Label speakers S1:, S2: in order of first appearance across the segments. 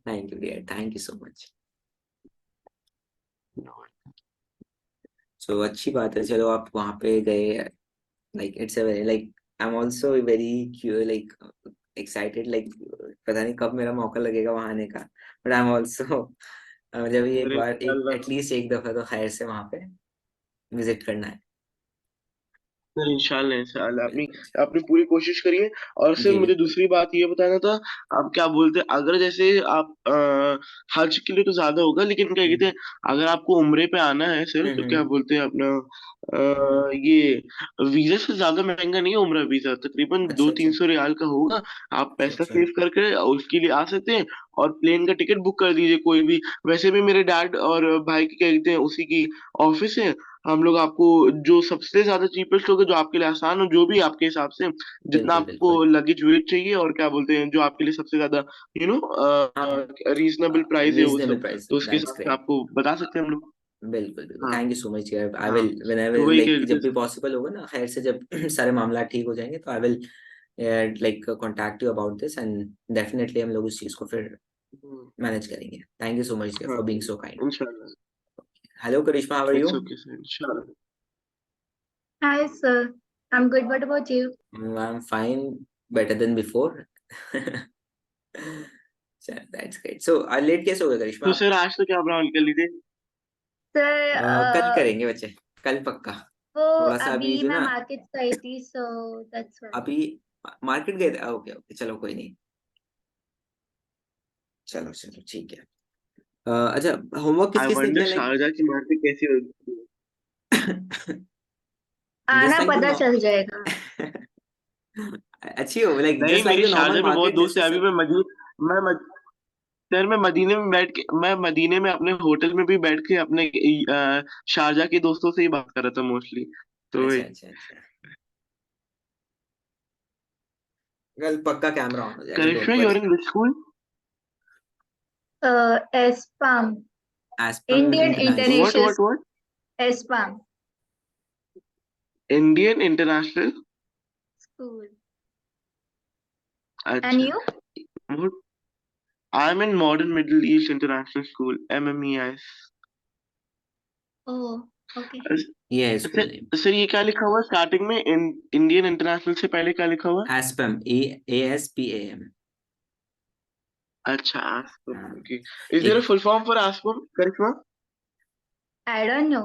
S1: Thank you dear, thank you so much. So अच्छी बात है, चलो आप वहाँ पे गए। Like it's a very like I am also very like excited, like पता नहीं कब मेरा मौका लगेगा वहाँ आने का, बट आई एम ऑल्सो मुझे भी एक
S2: अरे
S1: बार, एक
S2: इंशाल्लाह।
S1: एटलीस्ट एक दफा तो खैर से वहाँ पे विजिट करना है।
S2: सर इंशाल्लाह इंशाल्लाह अपनी
S1: बिल्कुल
S2: अपनी पूरी कोशिश करिए। और सर
S1: जी
S2: मुझे
S1: बिल्कुल।
S2: दूसरी बात ये बताना था, आप क्या बोलते हैं, अगर जैसे आप हज के लिए तो ज्यादा होगा, लेकिन क्या कहते हैं, अगर आपको उम्रे पे आना है सर, तो क्या
S1: हम्म।
S2: बोलते हैं अपना ये वीजा से ज्यादा महंगा नहीं है उम्रा वीजा, तकरीबन दो
S1: अच्छा
S2: तीन
S1: अच्छा
S2: सौ रियाल का होगा। आप
S1: अच्छा
S2: पैसा
S1: अच्छा।
S2: सेव करके उसके लिए आ सकते हैं। और प्लेन का टिकट बुक कर दीजिए कोई भी। वैसे भी मेरे डैड और भाई की क्या कहते हैं उसी की ऑफिस है। हम लोग आपको जो सबसे ज्यादा चीपेस्ट होगा, जो आपके लिए आसान हो, जो भी आपके हिसाब से जितना
S1: बिल्कुल
S2: आपको
S1: बिल्कुल।
S2: लगेज वेट चाहिए, और क्या बोलते हैं जो आपके लिए सबसे ज्यादा यू नो
S1: हाँ,
S2: रीजनेबल प्राइस है वो
S1: रीजनेबल
S2: सब,
S1: प्राइस,
S2: तो उसके
S1: दैट्स
S2: हिसाब से
S1: ग्रेट।
S2: आपको बता सकते हैं हम लोग।
S1: बिल्कुल बिल्कुल,
S2: हाँ
S1: थैंक यू सो मच यार। आई
S2: हाँ।
S1: विल
S2: तो
S1: व्हेनेवर,
S2: वही
S1: लाइक
S2: कह
S1: जब
S2: रहे
S1: भी
S2: थे।
S1: पॉसिबल होगा ना, खैर से जब सारे मामला ठीक हो जाएंगे तो I will like contact you about this, and definitely हम लोग उस चीज को फिर मैनेज करेंगे। थैंक यू सो मच
S2: हाँ
S1: फॉर बीइंग सो काइंड।
S2: इंशाल्लाह।
S1: Hello Karishma, how are you?
S2: It's okay sir इंशाल्लाह।
S3: Hi, sir. I'm good. What about you?
S1: I am fine, better than before. चल दैट्स ग्रेट। सो लेट कैसे हो गए करिश्मा
S2: तो
S1: आप?
S2: Sir आज तो क्या ब्राउन कर ली थे?
S3: Sir,
S1: कल करेंगे बच्चे, कल पक्का।
S3: वो
S1: थोड़ा सा अभी
S3: अभी
S1: जो
S3: मैं
S1: ना,
S3: मार्केट से आई थी, so that's why.
S1: अभी मार्केट गए थे। ओके ओके, चलो कोई नहीं। चलो चलो ठीक है। अच्छा, होमवर्क किस
S2: आई
S1: किस ने
S2: वंडर
S1: किया लाइक?
S2: शारजा की मार्केट कैसी होगी।
S1: जस्ट
S3: आना
S1: लाइक
S3: पता
S1: द
S3: चल जाएगा।
S1: अच्छी हो, लाइक
S2: नहीं,
S1: जस्ट लाइक
S2: मेरी
S1: द नॉर्मल
S2: शारजा में बहुत
S1: मार्केट
S2: दोस्त
S1: जैसे
S2: है। अभी
S1: सब।
S2: मैं सर मैं मदीने में बैठ के, मैं मदीने में अपने होटल में भी बैठ के अपने शारजा के दोस्तों से ही बात कर रहा था मोस्टली। तो
S1: अच्छा
S2: वही।
S1: अच्छा अच्छा, कल पक्का कैमरा ऑन हो जाएगा,
S2: Karishma
S1: don't
S2: you
S1: worry.
S2: Are in which school?
S3: ASPAM,
S1: ASPAM
S3: Indian
S1: international.
S2: What
S3: international
S2: what what?
S3: ASPAM
S2: Indian international.
S3: School. And
S2: अच्छा।
S3: You?
S2: What? I am in Modern Middle East International School, MMEIS।
S3: Oh, okay.
S1: ये है school name.
S2: Sir sir ये क्या लिखा हुआ है starting में? Indian international से पहले क्या लिखा हुआ है?
S1: एस्पम, ASPAM।
S2: अच्छा आसपम,
S1: हाँ,
S2: ओके। इज देयर अ
S1: एक
S2: full form for ASPAM, Karishma?
S3: I don't know.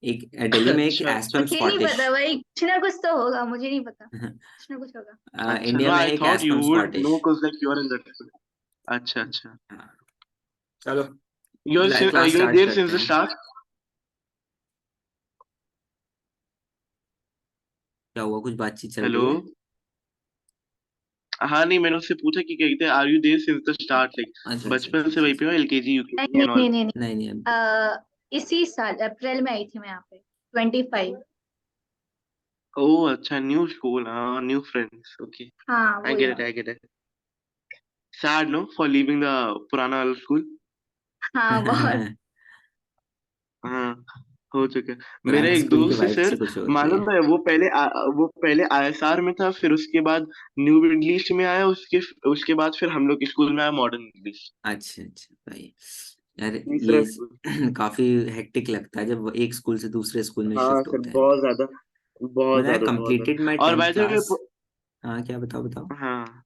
S1: एक दिल्ली में एक
S2: अच्छा
S1: एस्पम
S3: मुझे नहीं
S1: स्कॉटिश।
S3: पता भाई, कुछ ना कुछ तो होगा, मुझे नहीं पता, कुछ ना कुछ होगा.
S2: अच्छा। नो
S1: इंडिया में
S2: आई
S1: एक
S2: thought you
S1: ASPAM
S2: would
S1: Scottish.
S2: No cause like you are in that school. अच्छा अच्छा।
S1: हाँ, चलो
S2: You're
S1: class
S2: you're
S1: start
S2: there
S1: करते
S2: since the
S1: हैं।
S2: start.
S1: क्या हुआ, कुछ बातचीत चल
S2: हेलो।
S1: रही है?
S2: हाँ नहीं, मैंने उससे पूछा कि क्या कहते हैं, are you there since the start, like
S1: अच्छा अच्छा
S2: बचपन
S1: अच्छा
S2: से
S1: अच्छा
S2: वहीं पे हो,
S1: अच्छा।
S2: LKG UKG
S3: नहीं
S2: एंड
S3: नहीं
S2: ऑल?
S3: नहीं नहीं.
S1: नहीं नहीं अभी।
S3: इसी साल अप्रैल में आई थी मैं यहाँ पे. 25.
S2: ओह अच्छा, न्यू स्कूल, हाँ न्यू फ्रेंड्स, ओके।
S3: हाँ,
S2: आई
S3: वही
S2: गेट इट
S3: वाला.
S2: I get it. Sad no for leaving the पुराना वाला स्कूल।
S3: हाँ, बहुत.
S2: हाँ हो चुका है। मेरा
S1: पुराने
S2: एक
S1: स्कूल की
S2: दोस्त है
S1: वाइब्स ही
S2: सर,
S1: कुछ होती है।
S2: मालूम है, वो पहले ISR में था, फिर उसके बाद न्यू मिडिल ईस्ट में आया, उसके उसके बाद फिर हम लोग के स्कूल में आया, मॉडर्न मिडिल ईस्ट।
S1: अच्छा अच्छा भाई, यार
S2: तीसरा
S1: ये
S2: स्कूल।
S1: काफी हेक्टिक लगता है जब वो एक स्कूल से दूसरे स्कूल में
S2: हाँ
S1: शिफ्ट
S2: सर
S1: होते हैं तो।
S2: बहुत ज्यादा, बहुत
S1: मैंने
S2: ज्यादा बहुत
S1: कंप्लीटेड माय
S2: ज्यादा। और
S1: 10th
S2: by the way,
S1: class. हाँ क्या, बताओ बताओ।
S2: हाँ,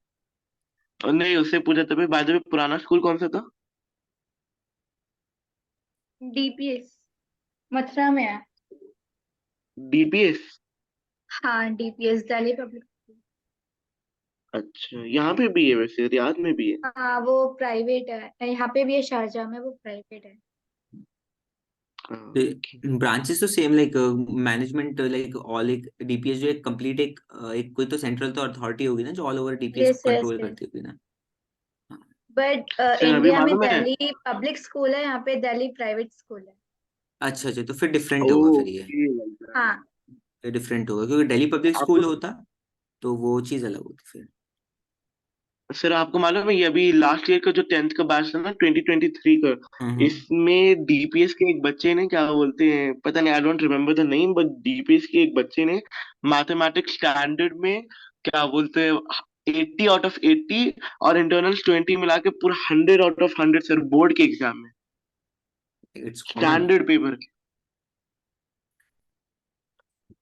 S2: और नहीं उससे पूछा था बाय द वे, पुराना स्कूल कौन सा था?
S3: DPS मथुरा में है.
S2: DPS।
S3: हाँ, DPS दिल्ली पब्लिक.
S2: अच्छा यहाँ पे भी है, वैसे रियाद में भी है।
S3: हाँ, वो प्राइवेट है, यहाँ पे भी है शारजाह में, वो प्राइवेट है.
S2: हाँ,
S1: ब्रांचेस तो same, like management, like all, एक डीपीएस जो एक कंप्लीट एक कोई तो सेंट्रल तो अथॉरिटी होगी ना जो ऑल ओवर डीपीएस
S3: यस
S1: को
S3: यस
S1: कंट्रोल
S3: यस.
S1: करती होगी ना। हाँ,
S3: बट
S2: सर अभी
S3: इंडिया में
S2: मालूम है।
S3: दिल्ली पब्लिक स्कूल है, यहाँ पे दिल्ली प्राइवेट स्कूल है.
S1: अच्छा अच्छा, तो फिर डिफरेंट होगा फिर ये।
S2: ओके।
S3: हाँ.
S1: फिर डिफरेंट होगा क्योंकि दिल्ली पब्लिक स्कूल
S2: आपको
S1: होता तो वो चीज अलग होती फिर।
S2: सर आपको मालूम है, ये अभी लास्ट ईयर का जो 10th का बैच था ना, 2023 का,
S1: हम्म।
S2: इसमें DPS के एक बच्चे ने, क्या बोलते हैं पता नहीं, I don't remember the name, but DPS के एक बच्चे ने मैथमेटिक्स स्टैंडर्ड में, क्या बोलते हैं, 80 आउट ऑफ 80 और इंटरनल्स 20 मिला के पूरा 100 आउट ऑफ 100 सर, बोर्ड के एग्जाम में,
S1: it's common,
S2: standard paper.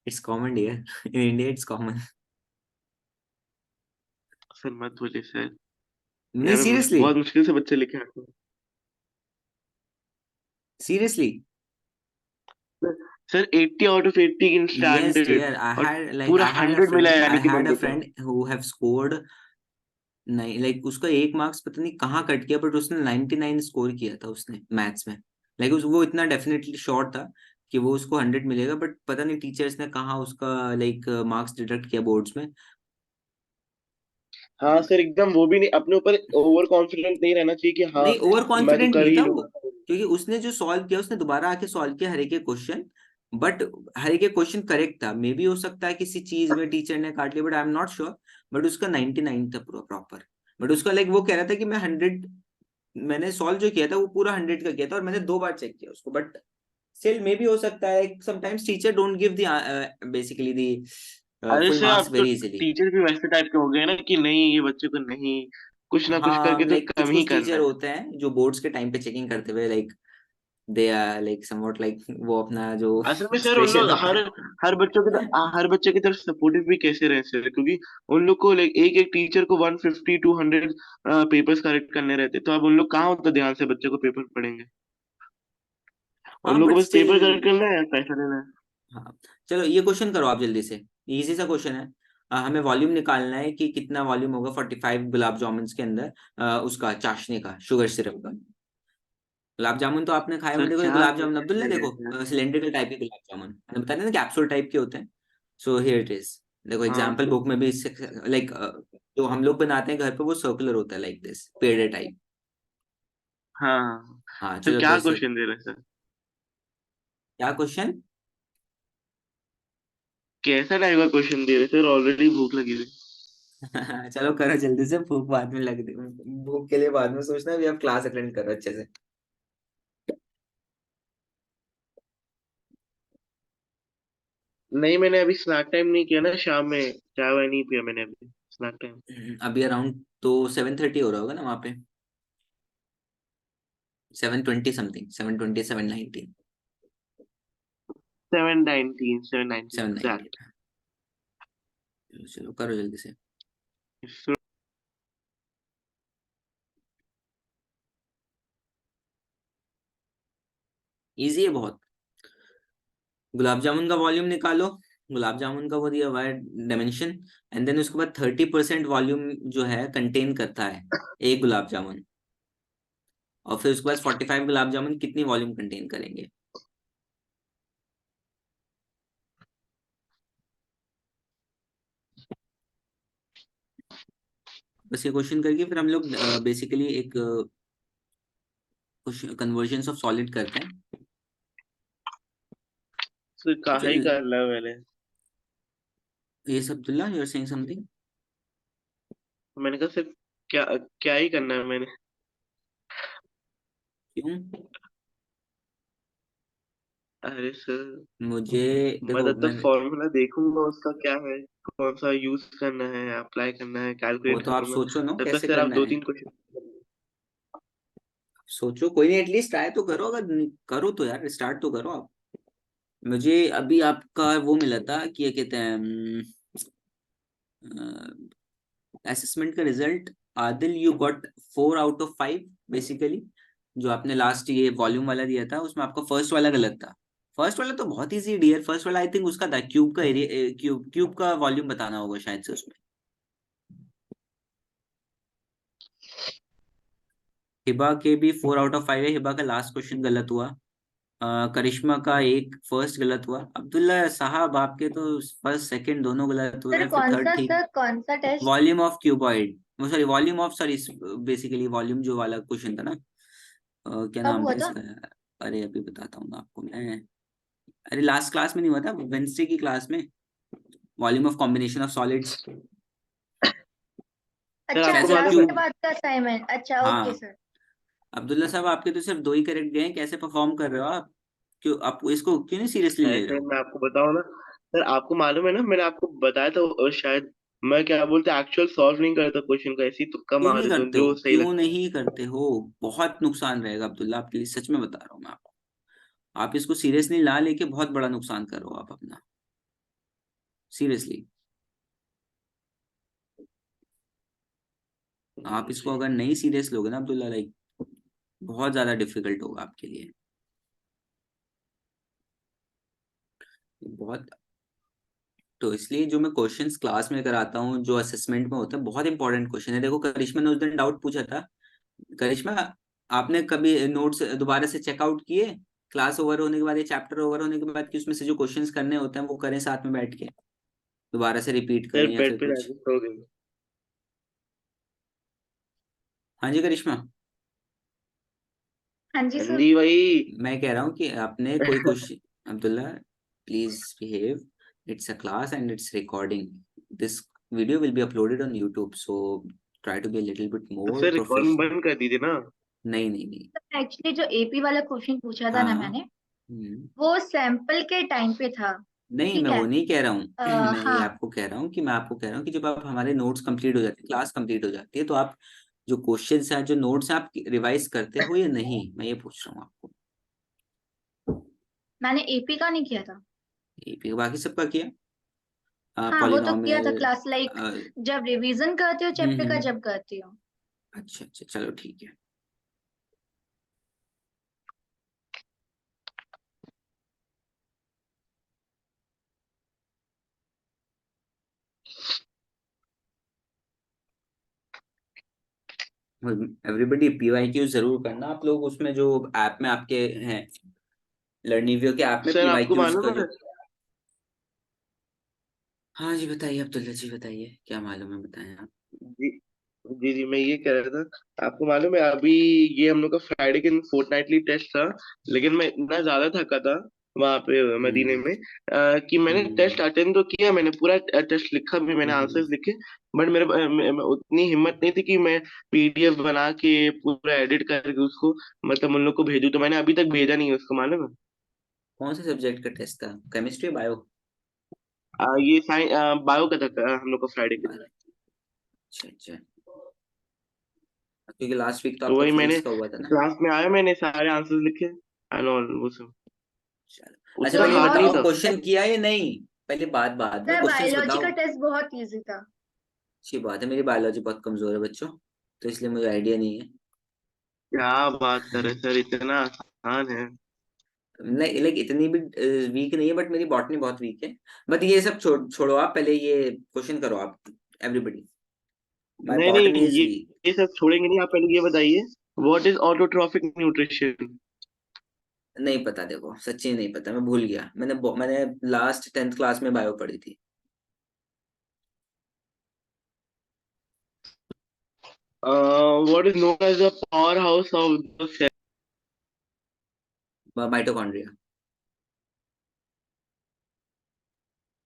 S1: It's common dear, in India it's common.
S2: Sir मत बोलिए सर,
S1: नहीं
S2: यहाँ पे
S1: सीरियसली,
S2: बहुत मुश्किल से बच्चे लिखे आते हैं।
S1: Seriously.
S2: Sir 80 out of 80 in
S1: Yes,
S2: standard,
S1: dear. I
S2: और
S1: had like
S2: पूरा
S1: I had a
S2: 100 मिला
S1: friend.
S2: है
S1: I
S2: यानी कि
S1: had a
S2: बंदे का।
S1: friend who have scored नहीं, लाइक उसका एक मार्क्स पता नहीं कहाँ कट गया, बट उसने 99 स्कोर किया था उसने मैथ्स में। लाइक वो इतना डेफिनेटली श्योर था कि वो उसको 100 मिलेगा, बट पता नहीं टीचर्स ने कहाँ उसका लाइक मार्क्स डिडक्ट किया बोर्ड्स में।
S2: हाँ सर, एकदम वो भी नहीं, अपने ऊपर ओवर कॉन्फिडेंट नहीं रहना चाहिए कि हाँ
S1: नहीं, ओवर
S2: मैं तो
S1: कॉन्फिडेंट
S2: कर
S1: नहीं
S2: ही
S1: था वो,
S2: लूंगा।
S1: क्योंकि उसने जो सॉल्व किया उसने दोबारा आके सॉल्व किया हर एक क्वेश्चन, बट हर एक क्वेश्चन करेक्ट था। मे बी हो सकता है किसी चीज में टीचर ने काट लिया, but I am not sure. But उसका 99 था पूरा प्रॉपर। बट उसका लाइक वो कह रहा था कि मैं 100, मैंने सॉल्व जो किया था वो पूरा 100 का किया था, और मैंने 2 बार चेक किया उसको। बट स्टिल मे बी हो सकता है sometimes teacher don't give the basically the
S2: अरे
S1: फुल
S2: सर,
S1: मार्क्स
S2: अब तो
S1: वेरी इजीली।
S2: टीचर भी वैसे टाइप के हो गए ना कि नहीं, ये बच्चे को नहीं, कुछ ना कुछ
S1: हाँ,
S2: करके तो
S1: लाइक कुछ
S2: कम ही
S1: कुछ
S2: करना
S1: टीचर
S2: है।
S1: होते हैं जो बोर्ड्स के टाइम पे चेकिंग करते हुए like they are like somewhat like वो अपना जो
S2: असल में सर उन
S1: एक्सप्रेशन
S2: लोग
S1: होता
S2: हर
S1: है।
S2: हर बच्चों की हर बच्चे की तरफ सपोर्टिव भी कैसे रहे सर, क्योंकि उन लोग को लाइक एक एक टीचर को 150 to 100 पेपर्स करेक्ट करने रहते, तो अब उन लोग कहाँ उतना ध्यान से बच्चे को पेपर पढ़ेंगे। उन
S1: हाँ
S2: लोग
S1: बट
S2: को बस
S1: स्टिल,
S2: पेपर करेक्ट करना है, पैसा देना है।
S1: हाँ चलो ये क्वेश्चन करो आप जल्दी से। इजी सा क्वेश्चन है। हमें वॉल्यूम निकालना है कि कितना वॉल्यूम होगा 45 गुलाब जामुन के अंदर, उसका चाशनी का, शुगर सिरप का। गुलाब जामुन तो आपने खाए
S2: सर
S1: होंगे, देखो ये
S2: क्या
S1: गुलाब जामुन
S2: क्वेश्चन
S1: अब्दुल्ला,
S2: दे रहे
S1: देखो
S2: हैं सर।
S1: सिलेंड्रिकल टाइप के गुलाब जामुन मैंने बताया ना, कैप्सूल टाइप के होते हैं। सो हियर इट इज, देखो
S2: हाँ
S1: एग्जाम्पल बुक में भी इससे लाइक जो हम लोग बनाते हैं घर पे वो सर्कुलर होता है लाइक दिस पेड़ टाइप।
S2: हाँ हाँ।
S1: हाँ
S2: सर
S1: चलो
S2: क्या
S1: देर से,
S2: क्वेश्चन दे रहे हैं सर,
S1: क्या क्वेश्चन?
S2: कैसा टाइप का क्वेश्चन दे रहे हैं सर, ऑलरेडी भूख लगी हुई।
S1: चलो करो जल्दी से, भूख बाद में लग, भूख के लिए बाद में सोचना, अभी आप क्लास अटेंड करो अच्छे से।
S2: नहीं, मैंने अभी स्नैक टाइम नहीं किया ना, शाम में चाय वाय नहीं पिया मैंने अभी स्नैक टाइम।
S1: अभी अराउंड तो 7:30 हो रहा होगा ना वहाँ पे, 7:20 समथिंग, 7:20, 7:19,
S2: 7:19, 7:19
S1: 7:19।
S2: एग्जैक्ट।
S1: चलो करो जल्दी से। इजी है बहुत। गुलाब जामुन का वॉल्यूम निकालो, गुलाब जामुन का वो दिया हुआ है डायमेंशन, एंड देन उसके बाद 30% वॉल्यूम जो है कंटेन करता है एक गुलाब जामुन, और फिर उसके बाद 45 गुलाब जामुन कितनी वॉल्यूम कंटेन करेंगे। बस ये क्वेश्चन करके फिर हम लोग बेसिकली एक कन्वर्जन ऑफ सॉलिड करते हैं।
S2: सर काहे ही
S1: फिर
S2: करना है मैंने।
S1: ये Abdullah, you are saying something.
S2: मैंने कहा सर, क्या क्या ही करना है मैंने।
S1: क्यों?
S2: अरे सर,
S1: मुझे देखो
S2: मतलब तो
S1: मैं,
S2: फॉर्मूला देखूंगा उसका क्या है, कौन सा यूज करना है, अप्लाई करना है,
S1: वो
S2: कैलकुलेट
S1: तो आप
S2: करूंगा।
S1: सोचो ना
S2: तब तक
S1: कैसे
S2: सर आप
S1: करना
S2: दो
S1: है।
S2: तीन क्वेश्चन।
S1: सोचो, कोई नहीं, एटलीस्ट ट्राई तो करो, अगर करो तो यार स्टार्ट तो करो आप। मुझे अभी आपका वो मिला था कि ये कहते हैं असेसमेंट का result. Adil, you got 4 out of 5 basically. जो आपने लास्ट ये वॉल्यूम वाला दिया था उसमें आपका फर्स्ट वाला गलत था। फर्स्ट वाला तो बहुत इजी डियर, फर्स्ट वाला आई थिंक उसका था क्यूब का एरिया, क्यूब क्यूब का वॉल्यूम बताना होगा शायद से उसमें। हिबा के भी 4 आउट ऑफ 5 है, हिबा का लास्ट क्वेश्चन गलत हुआ। करिश्मा का एक फर्स्ट गलत हुआ। अब्दुल्ला साहब आपके तो फर्स्ट सेकंड दोनों गलत हुए हैं, फिर थर्ड ठीक।
S3: सर कौन सा टेस्ट?
S1: वॉल्यूम ऑफ क्यूबॉइड, वो sorry volume of, sorry basically volume जो वाला क्वेश्चन था ना, क्या
S3: कब
S1: नाम
S3: हुआ
S1: था
S3: था?
S1: इसका? अरे अभी बताता हूँ आपको मैं। अरे लास्ट क्लास में नहीं हुआ था, वेंसडे की क्लास में, volume of combination of solids.
S2: Sir
S3: अच्छा,
S2: आपको
S1: शायद से
S2: मालूम
S3: क्लास
S2: है,
S3: के
S1: क्यूब।
S3: बाद का असाइनमेंट, अच्छा ओके
S1: हाँ
S3: सर।
S1: अब्दुल्ला साहब, आपके तो सिर्फ 2 ही करेक्ट गए हैं, कैसे परफॉर्म कर रहे हो आप? क्यों आप इसको क्यों नहीं सीरियसली
S2: है
S1: ले रहे
S2: सर,
S1: हो?
S2: मैं आपको बताऊं ना, सर आपको मालूम है ना, मैंने आपको बताया था शायद, मैं क्या बोलते एक्चुअल सॉल्व नहीं करता क्वेश्चन का, ऐसे ही तुक्का
S4: क्यों
S2: मार
S4: नहीं
S2: देता हूँ
S4: करते हो?
S2: जो सही
S4: क्यों
S2: लगता है।
S4: नहीं करते हो? बहुत नुकसान रहेगा अब्दुल्ला आपके लिए, सच में बता रहा हूँ मैं आपको। आप इसको सीरियसली ना लेके बहुत बड़ा नुकसान कर रहे हो आप अपना, सीरियसली। आप इसको अगर नहीं सीरियस लोगे ना अब्दुल्ला, लाइक बहुत ज्यादा डिफिकल्ट होगा आपके लिए, बहुत। तो इसलिए जो मैं क्वेश्चंस क्लास में कराता हूँ, जो असेसमेंट में होता है, बहुत इंपॉर्टेंट क्वेश्चन है। देखो करिश्मा ने उस दिन डाउट पूछा था। करिश्मा, आपने कभी नोट्स दोबारा से चेकआउट किए क्लास ओवर होने के बाद या चैप्टर ओवर होने के बाद, कि उसमें से जो क्वेश्चंस करने होते हैं वो करें साथ में बैठ के, दोबारा से रिपीट
S2: सर
S4: करें या
S2: बेड
S4: फिर
S2: पे
S4: कुछ?
S2: जाके सो गई।
S4: हाँ जी करिश्मा।
S3: हाँ जी
S2: हाँ
S3: सर।
S2: जी भाई।
S4: मैं कह रहा हूँ कि आपने कोई question, Abdullah please behave, it's a class and it's recording, this video will be uploaded on YouTube, so try to be a little bit more
S2: sir recording
S4: professional.
S2: बंद कर दीजिए ना।
S4: नहीं नहीं नहीं।
S3: एक्चुअली जो एपी वाला क्वेश्चन पूछा था ना
S4: हाँ।
S3: मैंने,
S4: हम्म।
S3: वो सैंपल के टाइम पे था।
S4: नहीं, मैं
S3: ठीक है।
S4: वो नहीं कह रहा हूँ। मैं ये
S3: हाँ।
S4: आपको कह रहा हूँ कि मैं आपको कह रहा हूँ कि जब आप हमारे नोट्स कंप्लीट हो जाते हैं, क्लास कंप्लीट हो जाती है, तो आप जो क्वेश्चंस हैं, जो नोट्स हैं, आप रिवाइज करते हो या नहीं, मैं ये पूछ रहा हूँ आपको।
S3: मैंने एपी का नहीं किया था।
S4: बाकी सबका किया?
S3: हाँ वो तो किया था
S4: पॉलिनोमियल।
S3: क्लास लाइक, जब रिवीजन करती हो चैप्टर का
S4: हम्म।
S3: जब करती हो।
S4: अच्छा अच्छा, चलो ठीक है। एवरीबडी पीवाईक्यू जरूर करना आप लोग, उसमें जो ऐप में आपके हैं, लर्निवियो के ऐप में
S2: सर आपको
S4: पीवाईक्यूज का
S2: मालूम
S4: जो।
S2: है।
S4: हाँ जी बताइए अब्दुल्ला जी, बताइए क्या मालूम है, बताएं आप।
S2: जी जी जी, मैं ये कह रहा था, आपको मालूम है अभी ये हम लोग का फ्राइडे के दिन फोर्टनाइटली टेस्ट था। लेकिन मैं इतना ज्यादा थका था वहां पे मदीने
S4: हम्म।
S2: में, कि मैंने टेस्ट
S4: हम्म।
S2: अटेंड तो किया, मैंने पूरा टेस्ट लिखा भी, मैंने
S4: हम्म।
S2: आंसर्स लिखे। बट मेरे उतनी हिम्मत नहीं थी कि मैं पीडीएफ बना के पूरा एडिट करके उसको मतलब उन लोग को भेजूं, तो मैंने अभी तक भेजा नहीं है उसको, मालूम है।
S4: कौन से सब्जेक्ट का टेस्ट था, केमिस्ट्री बायो?
S2: ये साइंस बायो का था हम लोग का फ्राइडे के दिन।
S4: अच्छा अच्छा। क्योंकि लास्ट वीक तो
S2: तो
S4: आपका
S2: वही मैंने
S4: फिजिक्स का हुआ था ना।
S2: क्लास में आया, मैंने सारे आंसर्स लिखे एंड ऑल वो सब।
S4: चलो। अच्छा
S2: उतना
S4: पहले
S3: सर
S4: ये
S2: हार्ड नहीं
S3: बहुत,
S4: बताओ
S2: था।
S4: क्वेश्चन किया या नहीं, पहले बात बाद में,
S3: सर
S4: क्वेश्चंस
S3: बायोलॉजी का
S4: बताओ।
S3: टेस्ट बहुत इजी था।
S4: अच्छी बात है, मेरी बायोलॉजी बहुत कमजोर है बच्चों, तो इसलिए मुझे आइडिया नहीं है।
S2: क्या बात कर रहे हैं सर, इतना आसान है।
S4: नहीं लाइक इतनी भी वीक नहीं है, बट मेरी बॉटनी बहुत वीक है। बट ये सब छोड़ो, आप पहले ये क्वेश्चन करो आप, एवरीबडी। माय
S2: नहीं नहीं,
S4: बॉटनी इज
S2: ये
S4: वीक।
S2: ये सब छोड़ेंगे नहीं, आप पहले ये बताइए, व्हाट इज ऑटोट्रॉफिक न्यूट्रिशन।
S4: नहीं पता, देखो सच्ची नहीं पता, मैं भूल गया। मैंने लास्ट 10th क्लास में बायो पढ़ी थी।
S2: What is known as the power house of the cell.
S4: Mitochondria.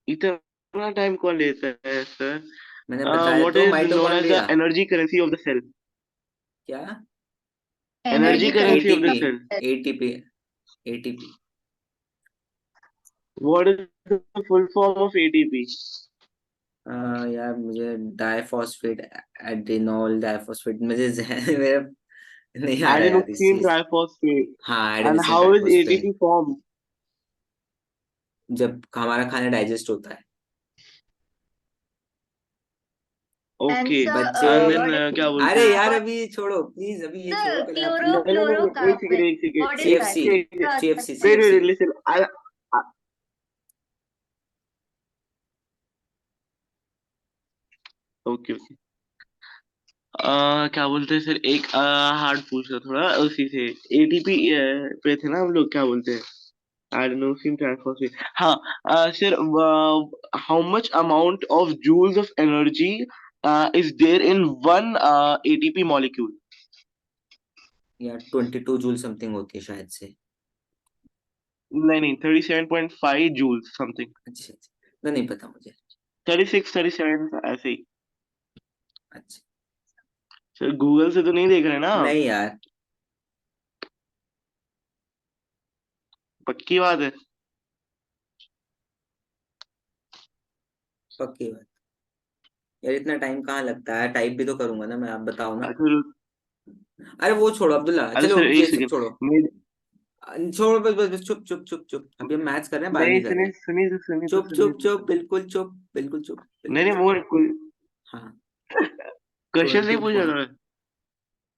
S2: इतना टाइम कौन लेता है सर।
S4: मैंने बताया
S2: व्हाट
S4: तो,
S2: is known as the
S4: mitochondria.
S2: Energy currency of the cell.
S4: क्या?
S2: Energy
S3: energy
S2: currency of
S3: currency
S2: the
S4: ATP.
S3: Of
S2: cell.
S3: Cell.
S4: ATP. ATP.
S2: What is the full form of ATP.
S4: यार मुझे diphosphate, एडिनॉल diphosphate, मुझे मेरा नहीं आ रहा यार इस
S2: adenosine
S4: चीज।
S2: ट्राइफॉस्फेट।
S4: हाँ,
S2: and
S4: adenosine
S2: how is
S4: triphosphate.
S2: ATP form.
S4: जब हमारा खाना डाइजेस्ट होता है।
S3: And
S2: okay.
S4: बच्चे।
S3: सर
S2: देन
S3: व्हाट
S2: क्या
S3: इज
S2: बोलते
S4: अरे
S2: हैं।
S4: यार
S3: व्हाट
S4: अभी छोड़ो प्लीज, अभी ये छोड़ो,
S3: सर
S4: पहले आप ये।
S2: नहीं नहीं नहीं, एक सेकंड
S3: क्लोरोफ्लोरोकार्बन,
S2: एक सेकंड
S3: व्हाट इज
S2: एक
S3: that?
S4: CFC.
S2: Second.
S4: CFC
S2: wait
S4: CFC.
S2: wait listen okay okay. क्या बोलते हैं सर, एक हार्ड पूछ रहा थोड़ा उसी से। एटीपी पे थे ना हम लोग, क्या बोलते हैं, एडेनोसिन ट्राइफॉस्फेट। हाँ sir, how much amount of joules of energy is there in one ATP molecule.
S4: यार 22 जूल समथिंग होती है शायद से।
S2: नहीं नहीं, 37.5 जूल्स समथिंग।
S4: अच्छा अच्छा, तो नहीं पता मुझे।
S2: 36 37 ऐसे ही।
S4: अच्छा।
S2: सर गूगल से तो नहीं देख रहे ना आप।
S4: नहीं यार।
S2: पक्की बात है।
S4: पक्की बात।
S1: यार इतना टाइम कहाँ लगता है, टाइप भी तो करूंगा ना मैं, आप बताओ ना।
S2: अच्छा
S1: अरे वो छोड़ो अब्दुल्ला,
S2: अरे
S1: चलो
S2: सर एक
S1: ये सब
S2: सेकंड।
S1: छोड़ो।
S2: मैं
S1: छोड़ो, बस बस बस, चुप चुप चुप चुप, अभी हम मैथ्स कर रहे हैं, बात
S2: नहीं,
S1: नहीं कर
S2: सुनिए
S1: रहे।
S2: सुनिए तो सुनिए तो
S1: चुप
S2: सुनिए
S1: चुप
S2: तो
S1: चुप,
S2: सुनिए।
S1: बिल्कुल चुप, बिल्कुल चुप,
S2: नहीं
S1: बिल्कुल
S2: नहीं,
S1: चुप।
S2: वो कोई
S1: हाँ।
S2: क्वेश्चन नहीं
S1: 22
S2: पूछा था।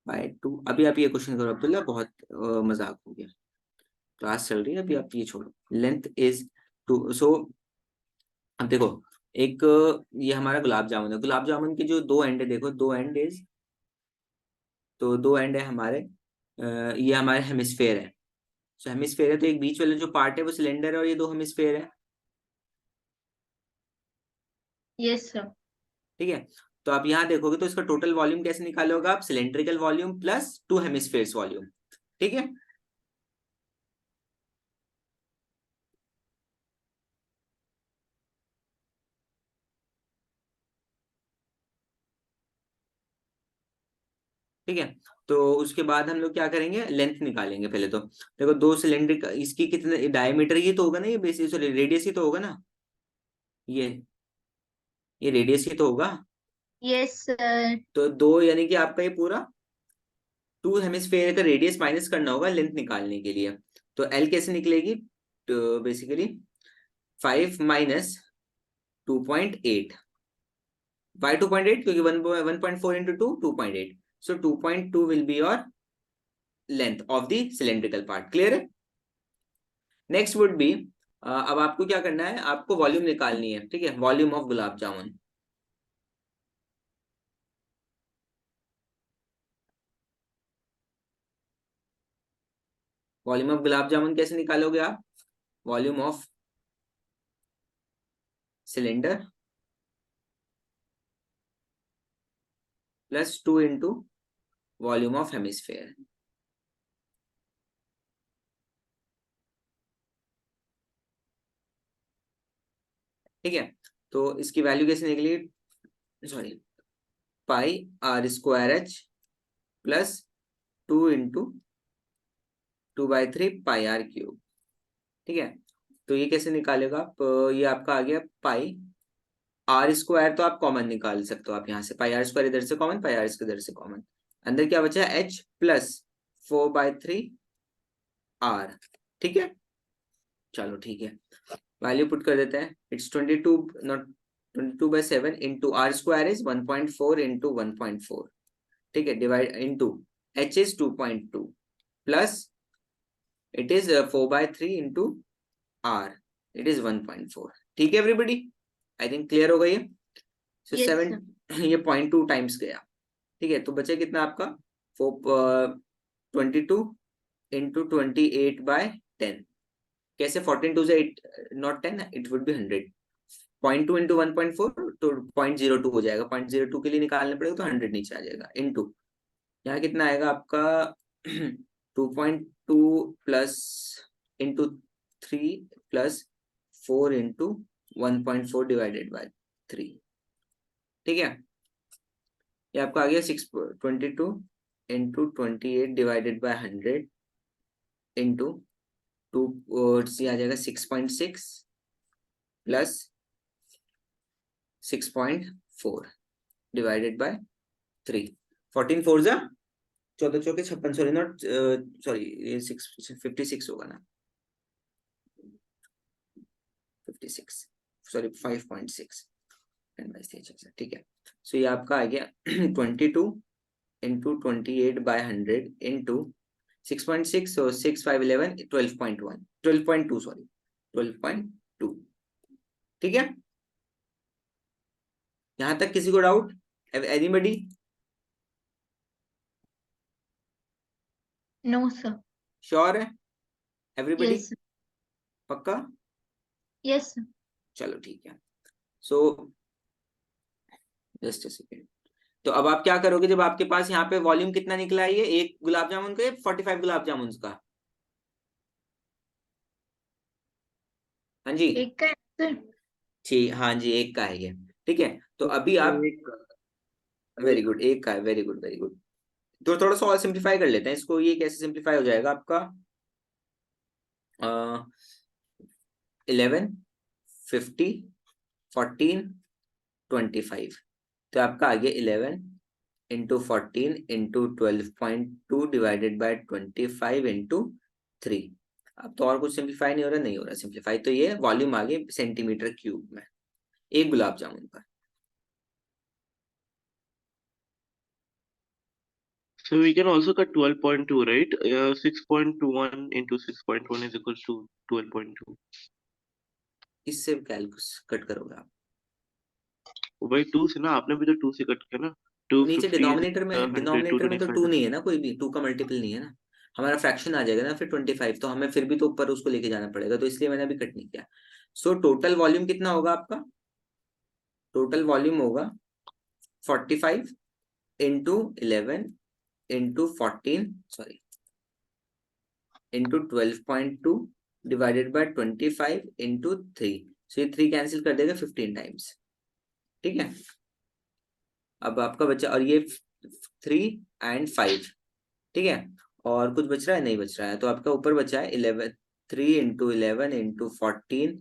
S1: बाय 2, अभी आप ये क्वेश्चन करो अब्दुल्ला, बहुत मजाक हो गया, क्लास चल रही है अभी, आप ये छोड़ो। लेंथ इज 2, सो अब देखो, एक ये हमारा गुलाब जामुन है, गुलाब जामुन के जो दो एंड है, देखो दो एंड इज, तो दो एंड है हमारे, ये हमारे हेमिस्फेयर है। सो हेमिस्फेयर है, तो एक बीच वाला जो पार्ट है वो सिलेंडर है, और ये दो हेमिस्फेयर है।
S3: Yes, sir.
S1: ठीक है, तो आप यहाँ देखोगे तो इसका टोटल वॉल्यूम कैसे निकालोगे आप, cylindrical volume plus two hemispheres volume. ठीक है, ठीक है। तो उसके बाद हम लोग क्या करेंगे, लेंथ निकालेंगे पहले तो। देखो दो सिलेंडर, इसकी कितने डायमीटर ही तो होगा ना, ये बेसिस, सॉरी रेडियस ही तो होगा ना, ये रेडियस ही तो होगा।
S3: Yes, sir.
S1: तो दो यानी कि आपका ये पूरा टू हेमिस्फेयर का रेडियस माइनस करना होगा लेंथ निकालने के लिए। तो एल कैसे निकलेगी, तो बेसिकली 5 - 2.8। वाई 2.8, क्योंकि 1.4 into 2 2.8, so 2.2 will be your length of the cylindrical part. Clear है। नेक्स्ट वुड बी, अब आपको क्या करना है, आपको वॉल्यूम निकालनी है, ठीक है, volume of gulab jamun. Volume of gulab jamun कैसे निकालोगे आप, volume of cylinder plus 2 into volume of hemisphere. ठीक है, तो इसकी वैल्यू कैसे निकली, sorry, πr² plus 2 into 2/3 πr³। ठीक है, तो ये कैसे निकालेगा आप, ये आपका आ गया πr² तो आप कॉमन निकाल सकते हो, आप यहाँ से πr² इधर से कॉमन, πr² इधर से कॉमन, अंदर क्या बचा h प्लस 4/3r। ठीक है, चलो ठीक है, वैल्यू पुट कर देते हैं। It's 22, not 22/7 into r² is 1.4 into 1.4। ठीक है, divide into h is 2.2 plus it is 4/3 into r, it is 1.4। ठीक है एवरीबडी, आई थिंक क्लियर हो गई है। सो
S3: Yes,
S1: 7,
S3: sir.
S1: ये 0.2 टाइम्स गया। ठीक है, तो बचा कितना आपका, 22 इंटू 28/10। कैसे, 14 2 से 8, not 10, it would be 100। 0.2 into 1.4 तो 0.02 हो जाएगा, 0.02 के लिए निकालने पड़ेगा तो 100 नीचे आ जाएगा, इंटू यहाँ कितना आएगा आपका 2.2 plus into 3 plus 4 into 1.4 divided by 3। ठीक है, ये आपका आ गया 622 इंटू 28 डिवाइडेड बाय 100 इंटू 2, ये आ जाएगा 6.6 प्लस 6.4 डिवाइडेड बाय 3। 14 4 जा 14 चौके 56, सॉरी नॉट, सॉरी ये 56 होगा ना, 56, सॉरी 5.6 ठीक है। सो ये आपका आ गया 22 इंटू 28/100 इंटू 6.6, so 6 5 11 12.1 12.2, सॉरी 12.2। ठीक है, यहां तक किसी को doubt, anybody?
S3: No, sir.
S1: Sure है एवरीबडी,
S3: Yes, sir.
S1: पक्का?
S3: Yes, sir.
S1: चलो ठीक है, सो जस्ट अ सेकेंड। तो अब आप क्या करोगे, जब आपके पास यहाँ पे वॉल्यूम कितना निकला है, ये एक गुलाब जामुन का, 45 गुलाब जामुन का? हाँ जी,
S3: एक का आंसर।
S1: ठीक, हाँ जी एक का है ये। ठीक है, तो अभी आप,
S2: एक
S1: वेरी गुड, एक का है, वेरी गुड वेरी गुड। तो थोड़ा सा और सिंप्लीफाई कर लेते हैं इसको, ये कैसे सिंप्लीफाई हो जाएगा आपका, 11 50 14 25। तो आपका आ गया 11 into 14 into 12.2 divided by 25 into 3। अब तो और कुछ सिंप्लीफाई नहीं हो रहा, नहीं हो रहा सिंप्लीफाई, तो ये वॉल्यूम आ गई सेंटीमीटर क्यूब में एक गुलाब जामुन का।
S2: So we can also cut 12.2, right? 6.21 into 6.1 is equals to 12.2.
S1: इससे कैलकुलस कट करोगे आप?
S2: भाई 2 से ना, आपने भी तो 2 से कट किया ना। 2
S1: नीचे
S2: 50
S1: डिनोमिनेटर में,
S2: 100
S1: डिनोमिनेटर में तो
S2: 225
S1: टू नहीं है ना, कोई भी 2 का मल्टीपल नहीं है ना, हमारा फ्रैक्शन आ जाएगा ना फिर 25, तो हमें फिर भी तो ऊपर उसको लेके जाना पड़ेगा, तो इसलिए मैंने अभी कट नहीं किया। सो टोटल वॉल्यूम कितना होगा आपका? टोटल वॉल्यूम होगा 45 into 11 into 14 sorry into 12.2 divided by 25 into 3। सो ये 3 कैंसिल कर देगा 15 टाइम्स, ठीक है। अब आपका बचा, और ये 3 एंड 5, ठीक है, और कुछ बच रहा है? नहीं बच रहा है, तो आपका ऊपर बचा है 11, 3 into 11 into 14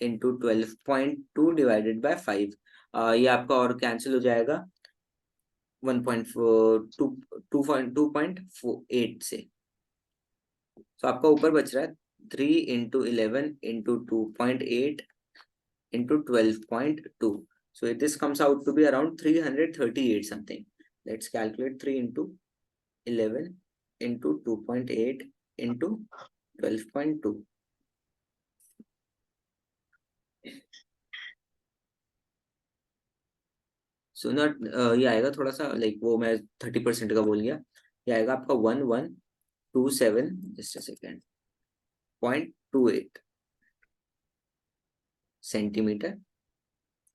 S1: into 12.2 divided by 5। ये आपका और कैंसिल हो जाएगा 2.8 से। तो आपका ऊपर बच रहा है 3 into 11 into 2.8 into 12.2। So this comes out to be around 338 something. Let's calculate 3 into 11 into 2.8 into 12.2. So not ये आएगा थोड़ा सा लाइक वो मैं 30% का बोल गया, ये आएगा आपका 1127 just a second 0.28 centimetre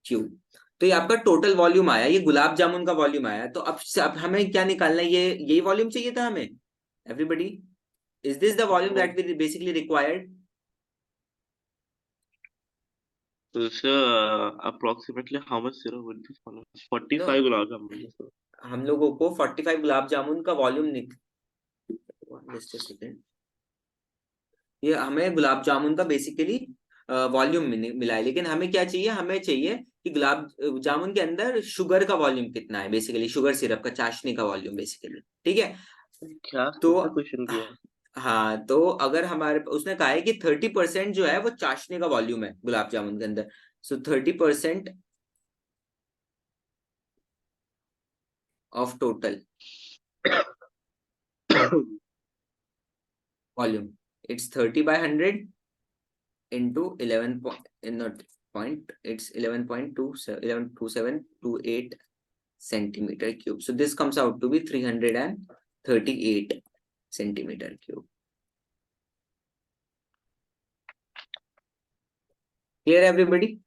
S1: cube. तो ये आपका टोटल वॉल्यूम आया, ये गुलाब जामुन का वॉल्यूम आया। तो अब हमें क्या निकालना है? ये यही वॉल्यूम चाहिए था हमें। Everybody, is this the volume that we basically required?
S2: So sir, approximately how much syrup would be follow? 45
S1: no,
S2: gulab jamun.
S1: हम लोगों को 45 गुलाब जामुन का वॉल्यूम जस्ट अ सेकेंड, ये हमें गुलाब जामुन का बेसिकली वॉल्यूम मिला है, लेकिन हमें क्या चाहिए? हमें चाहिए कि गुलाब जामुन के अंदर शुगर का वॉल्यूम कितना है, बेसिकली शुगर सिरप का, चाशनी का वॉल्यूम बेसिकली, ठीक है।
S2: क्या
S1: तो
S2: कैसा क्वेश्चन किया है?
S1: हाँ, तो अगर हमारे उसने कहा है कि 30% जो है वो चाशनी का वॉल्यूम है गुलाब जामुन के अंदर। सो 30% of total volume, it's 30 by 100 into 11 point, not point, it's 11.2728 centimeter cube. So this comes out to be 338 centimeter cube. Clear everybody?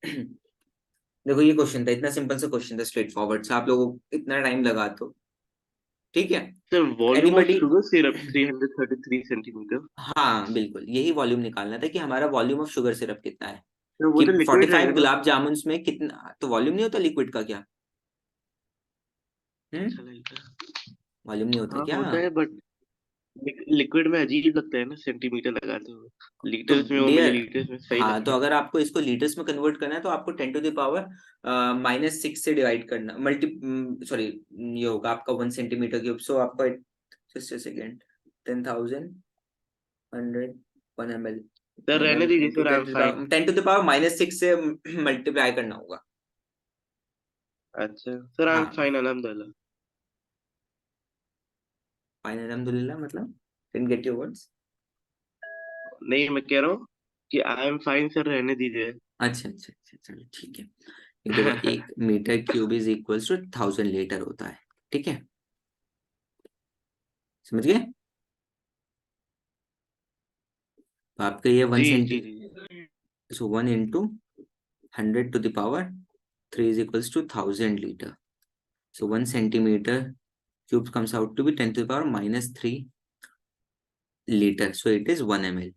S1: देखो ये क्वेश्चन था, इतना सिंपल सा क्वेश्चन था, स्ट्रेट फॉरवर्ड से, आप लोगों को इतना टाइम लगा तो ठीक है।
S2: Sir volume of
S1: anybody?
S2: Sugar syrup 333 centimetre.
S1: हाँ बिल्कुल, यही वॉल्यूम निकालना था कि हमारा वॉल्यूम ऑफ शुगर सिरप कितना है,
S2: सर वो
S1: कि
S2: तो लिक्विड
S1: 45
S2: रहेगा ना।
S1: गुलाब जामुन में कितना, तो वॉल्यूम नहीं होता लिक्विड का क्या?
S2: अच्छा लगता
S1: वॉल्यूम नहीं
S2: है,
S1: होता
S2: हाँ
S1: क्या?
S2: होता है, बट लिक्विड में अजीब लगता है ना सेंटीमीटर लगाते हुए।
S1: तो
S2: लीटर्स में और
S1: डियर,
S2: मिलीलीटर्स में सही
S1: हाँ, तो
S2: लगता है।
S1: अगर आपको इसको लीटर्स में कन्वर्ट करना है तो आपको 10 to the power -6 से डिवाइड करना, सॉरी, ये होगा आपका 1 सेंटीमीटर क्यूब। सो आपका just a second, 10,000 100 1 ml,
S2: sir रहने
S1: ml
S2: दीजिए
S1: into
S2: sir, I am fine.
S1: 10 to the power -6 से मल्टीप्लाई करना होगा।
S2: अच्छा सर, आई एम
S1: हाँ,
S2: फाइन, अल्हम्दुलिल्लाह।
S1: फाइन अल्हम्दुलिल्लाह मतलब डिडंट गेट योर वर्ड्स।
S2: नहीं, मैं कह रहा हूँ कि आई एम फाइन सर, रहने दीजिए।
S1: अच्छा अच्छा अच्छा, चलो ठीक है। ये देखो 1 metre cube is equals to 1000 litre होता है, ठीक है, समझ गए? तो आपका ये one
S2: G
S1: centi
S2: G G.
S1: So 1 into 100 to the power 3 is equals to 1000 litre. So 1 centimeter cube comes out to be 10 to the power -3 litre. So it is 1 ml।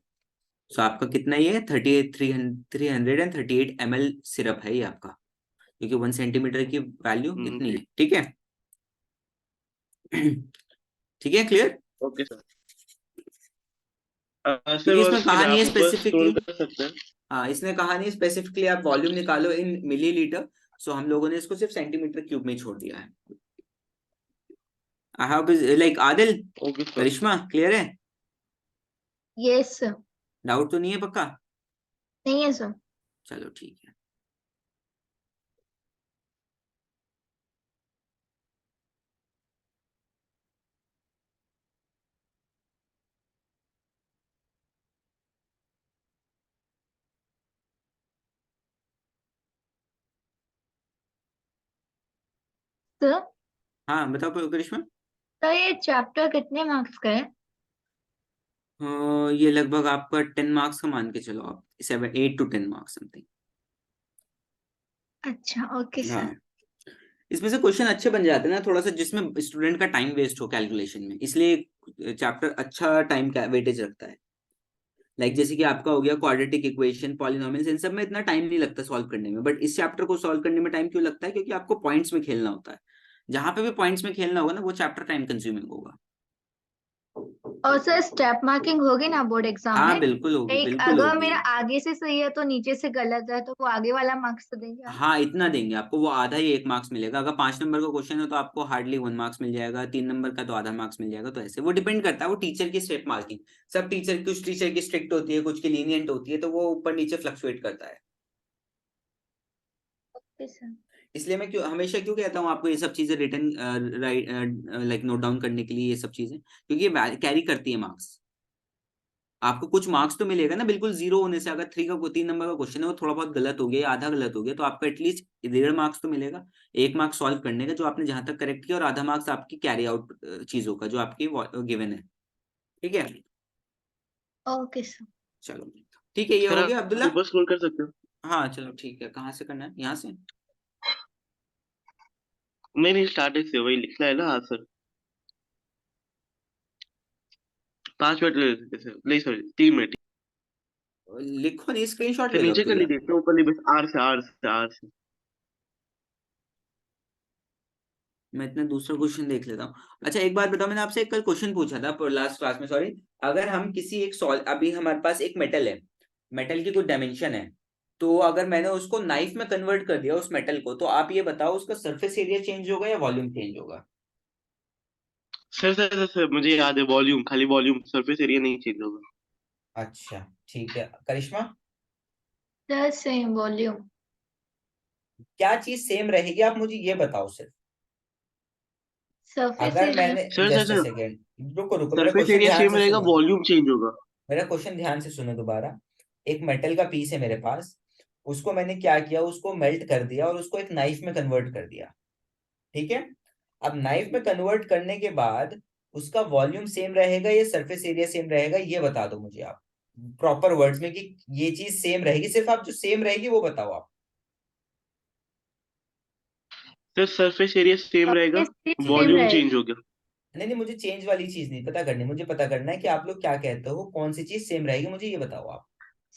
S1: So आपका कितना ये 338 ml सिरप है ये आपका, क्योंकि 1 centimetre की value इतनी
S2: जी।
S1: है, ठीक है। ठीक है, क्लियर?
S2: Okay sir. सर
S1: क्योंकि
S2: वन
S1: इसमें कहा
S2: सेकंड,
S1: नहीं है
S2: आप बस
S1: स्पेसिफिकली,
S2: टोल कर सकते हैं?
S1: हाँ इसने कहा नहीं स्पेसिफिकली आप वॉल्यूम निकालो इन मिलीलीटर।
S4: सो हम लोगों ने इसको सिर्फ सेंटीमीटर क्यूब में ही छोड़ दिया है। I hope like Adil,
S2: okay sir.
S4: Karishma clear है?
S3: Yes, sir.
S4: डाउट तो नहीं है पक्का?
S3: नहीं है सर।
S4: चलो ठीक है।
S3: सर,
S4: हाँ बताओ करिश्मा।
S3: तो ये चैप्टर कितने मार्क्स का है?
S4: ये लगभग आपका 10 मार्क्स का मान के चलो आप, 8 to 10 मार्क्स समथिंग।
S3: अच्छा, ओके
S4: हाँ,
S3: सर।
S4: इसमें से क्वेश्चन अच्छे बन जाते हैं ना थोड़ा सा, जिसमें स्टूडेंट का टाइम वेस्ट हो कैलकुलेशन में, इसलिए चैप्टर अच्छा टाइम का वेटेज रखता है। लाइक जैसे कि आपका हो गया क्वाड्रेटिक इक्वेशन, पॉलिनोमियल्स, इन सब में इतना टाइम नहीं लगता सॉल्व करने में, बट इस चैप्टर को सॉल्व करने में टाइम क्यों लगता है? क्योंकि आपको पॉइंट्स में खेलना होता है। जहां पे भी पॉइंट्स में खेलना होगा ना, वो चैप्टर टाइम कंज्यूमिंग होगा।
S3: और सर स्टेप मार्किंग होगी ना बोर्ड एग्जाम
S4: हाँ
S3: में?
S4: बिल्कुल होगी,
S3: एक
S4: बिल्कुल
S3: अगर
S4: होगी।
S3: मेरा आगे से सही है तो नीचे से गलत है तो वो आगे वाला मार्क्स तो देंगे आप?
S4: हाँ इतना देंगे आपको, वो आधा ही 1 मार्क्स मिलेगा। अगर 5 नंबर का क्वेश्चन है तो आपको हार्डली 1 मार्क्स मिल जाएगा, 3 नंबर का तो आधा मार्क्स मिल जाएगा। तो ऐसे वो डिपेंड करता है, वो टीचर की स्टेप मार्किंग। सब टीचर, कुछ टीचर की स्ट्रिक्ट होती है, कुछ की लीनियंट होती है, तो वो ऊपर नीचे फ्लक्चुएट करता है।
S3: Okay sir.
S4: इसलिए मैं हमेशा क्यों कहता हूँ आपको ये सब चीजें return right like note down करने के लिए, ये सब चीजें, क्योंकि ये कैरी करती है मार्क्स। आपको कुछ मार्क्स तो मिलेगा ना बिल्कुल जीरो होने से। अगर 3 नंबर का क्वेश्चन है, वो थोड़ा बहुत गलत हो गया या आधा गलत हो गया, तो आपको एटलीस्ट 1.5 मार्क्स तो मिलेगा। 1 मार्क्स सॉल्व करने का जो आपने जहां तक करेक्ट किया, और आधा मार्क्स आपकी कैरी आउट चीजों का जो आपकी गिवन है। ठीक है,
S3: ओके सर।
S4: चलो ठीक है, ये
S2: सर
S4: हो
S2: आप
S4: गया अब्दुल्ला।
S2: पेपर स्क्रॉल कर सकते हो?
S4: हाँ चलो ठीक है, कहाँ से करना है, यहाँ से?
S2: नहीं नहीं, स्टार्टिंग से वही लिखना है ना आंसर। 5 मिनट ले लेते सर, नहीं सॉरी 3 मिनट।
S4: लिखो नहीं, स्क्रीनशॉट
S2: सर
S4: ले लो
S2: नीचे कर
S4: अब्दुल्ला।
S2: लीजिए, इतना ऊपर नहीं, बस आर से।
S4: मैं इतना दूसरा क्वेश्चन देख लेता हूँ। अच्छा एक बात बताओ, मैंने आपसे एक कल क्वेश्चन पूछा था लास्ट क्लास में, सॉरी। अगर हम किसी एक सॉल्व, अभी हमारे पास एक मेटल है, मेटल की कुछ डायमेंशन है, तो अगर मैंने उसको नाइफ में कन्वर्ट कर दिया उस मेटल को, तो आप ये बताओ उसका सरफेस एरिया चेंज होगा या वॉल्यूम चेंज होगा?
S2: सर मुझे याद है, वॉल्यूम, खाली वॉल्यूम, सरफेस एरिया नहीं चेंज होगा।
S4: अच्छा ठीक है, करिश्मा
S3: सर सेम वॉल्यूम।
S4: क्या चीज सेम रहेगी, आप मुझे ये बताओ सिर्फ।
S3: सरफेस
S4: अगर
S3: एरिया।
S4: मैंने,
S2: sir sir
S4: just a
S2: sir
S4: second, रुको रुको, मेरा
S2: सरफेस
S4: क्वेश्चन
S2: एरिया
S4: ध्यान
S2: सेम
S4: से
S2: रहेगा,
S4: सुनो।
S2: वॉल्यूम चेंज होगा।
S4: मेरा क्वेश्चन ध्यान से सुनो दोबारा। एक मेटल का पीस है मेरे पास, उसको मैंने क्या किया, उसको मेल्ट कर दिया और उसको एक नाइफ में कन्वर्ट कर दिया। ठीक है, अब नाइफ में कन्वर्ट करने के बाद उसका वॉल्यूम सेम रहेगा या सरफेस एरिया सेम रहेगा, ये बता दो मुझे आप प्रॉपर वर्ड्स में, कि ये चीज सेम रहेगी, सिर्फ आप जो सेम रहेगी वो बताओ आप।
S2: सर सरफेस एरिया सेम रहेगा,
S3: सरफेस एरिया सेम
S2: वॉल्यूम
S3: रहेगा।
S2: चेंज हो गया।
S4: नहीं नहीं, मुझे चेंज वाली चीज नहीं पता करनी, मुझे पता करना है कि आप लोग क्या कहते हो, कौन सी चीज सेम रहेगी, मुझे ये बताओ आप।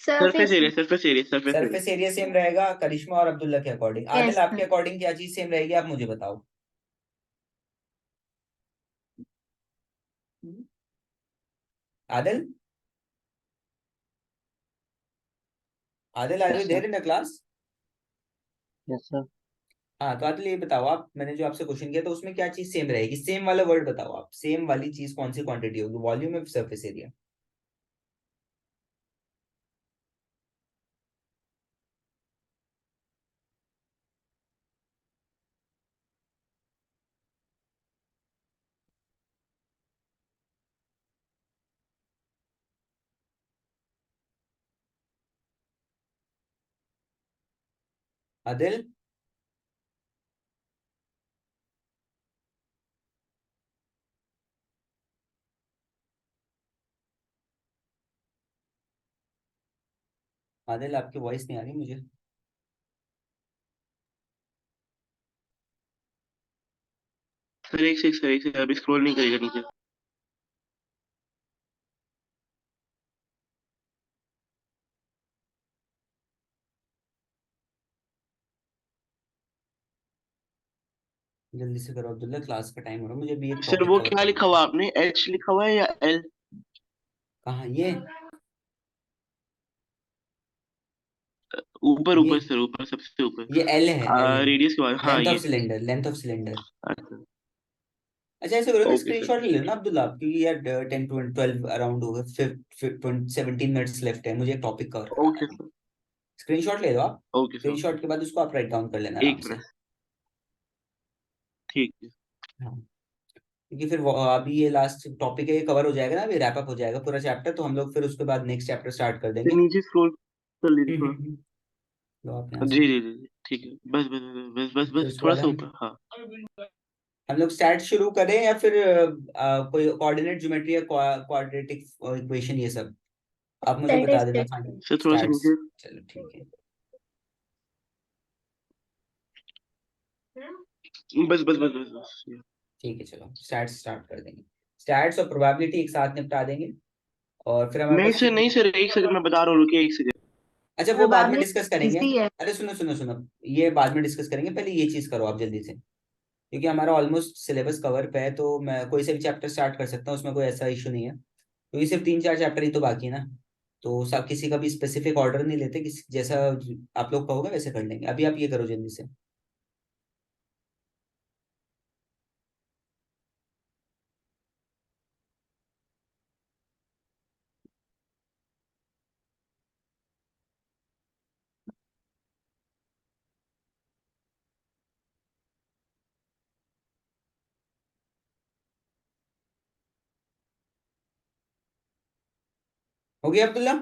S2: Surface
S3: surface.
S2: Area, surface area, surface area.
S4: Surface area same रहेगा करिश्मा और अब्दुल्ला के अकॉर्डिंग। आदिल
S3: यस
S4: आपके
S3: सर।
S4: अकॉर्डिंग क्या चीज सेम रहेगी, आप मुझे बताओ। Adil, Adil are you
S2: yes sir.
S4: There in the class?
S2: Yes sir.
S4: हाँ तो आदिल ये बताओ आप, मैंने जो आपसे क्वेश्चन किया था उसमें क्या चीज सेम रहेगी, सेम वाला वर्ड बताओ आप, सेम वाली चीज कौन सी क्वांटिटी होगी, वॉल्यूम या सरफेस एरिया? आदिल, आदिल आपकी वॉइस नहीं आ रही मुझे।
S2: सर एक से, सर एक से, अभी स्क्रॉल नहीं करेगा नीचे।
S4: जल्दी से करो अब्दुल्ला, क्लास का टाइम हो रहा है, मुझे भी एक
S2: सर
S4: टॉपिक
S2: वो
S4: कवर
S2: क्या
S4: करना
S2: लिखा
S4: है।
S2: हुआ आपने, एच लिखा हुआ है या एल?
S4: कहाँ ये?
S2: ऊपर
S4: ये
S2: ऊपर सर, ऊपर सबसे ऊपर।
S4: ये एल है, एल।
S2: रेडियस के बाद, हाँ
S4: लेंथ ऑफ
S2: ये।
S4: Cylinder, length of cylinder.
S2: अच्छा।
S4: अच्छा ऐसे करो ना,
S2: ओके सर।
S4: स्क्रीनशॉट ले लो ना अब्दुल्ला आप, क्योंकि यार 10 12 अराउंड हो गए, 17 मिनट्स लेफ्ट है, मुझे एक टॉपिक कवर कराना
S2: ओके
S4: है।
S2: सर।
S4: स्क्रीनशॉट ले लो आप।
S2: Okay sir.
S4: स्क्रीनशॉट के बाद उसको आप राइट डाउन कर लेना आराम
S2: एक
S4: से।
S2: मिनट। ठीक है।
S4: हाँ, क्योंकि फिर अभी ये लास्ट टॉपिक है, ये कवर हो जाएगा ना, अभी रैप अप हो जाएगा पूरा चैप्टर, तो हम लोग फिर उसके बाद नेक्स्ट चैप्टर स्टार्ट कर
S2: फिर
S4: देंगे।
S2: नीचे स्क्रॉल कर लीजिए थोड़ा।
S4: लो आप यहाँ
S2: जी
S4: से।
S2: जी जी जी, ठीक है, बस बस बस बस बस
S4: फिर
S2: बस
S4: उसके
S2: थोड़ा
S4: बाद
S2: सा
S4: हम
S2: ऊपर, हाँ।
S4: हम लोग स्टैट शुरू करें, या फिर कोई कोऑर्डिनेट ज्योमेट्री या क्वाड्रेटिक इक्वेशन ये सब आप मुझे बता देना
S3: Statistics.
S4: फाइनल।
S2: सर थोड़ा सा
S4: स्टैट्स,
S2: नीचे।
S4: चलो ठीक है।
S2: बस बस बस बस बस
S4: ठीक है चलो स्टैट्स स्टार्ट कर देंगे। स्टैट्स और प्रोबेबिलिटी एक साथ निपटा देंगे, और फिर हमारे
S2: नहीं
S4: पास
S2: सर, नहीं सर, एक सेकंड मैं बता रहा हूँ, रुकिए एक सेकंड।
S4: अच्छा वो बाद में डिस्कस
S3: Probability
S4: करेंगे।
S3: easy है।
S4: अरे सुनो सुनो सुनो, ये बाद में डिस्कस करेंगे, पहले ये चीज करो आप जल्दी से, क्योंकि हमारा ऑलमोस्ट सिलेबस कवर पे है, तो मैं कोई से भी चैप्टर स्टार्ट कर सकता हूँ, उसमें कोई ऐसा इशू नहीं है, क्योंकि सिर्फ 3 4 चैप्टर ही तो बाकी है ना। तो सब किसी का भी स्पेसिफिक ऑर्डर नहीं लेते, किसी जैसा आप लोग कहोगे वैसे कर लेंगे। अभी आप ये करो जल्दी से। हो गया अब्दुल्ला?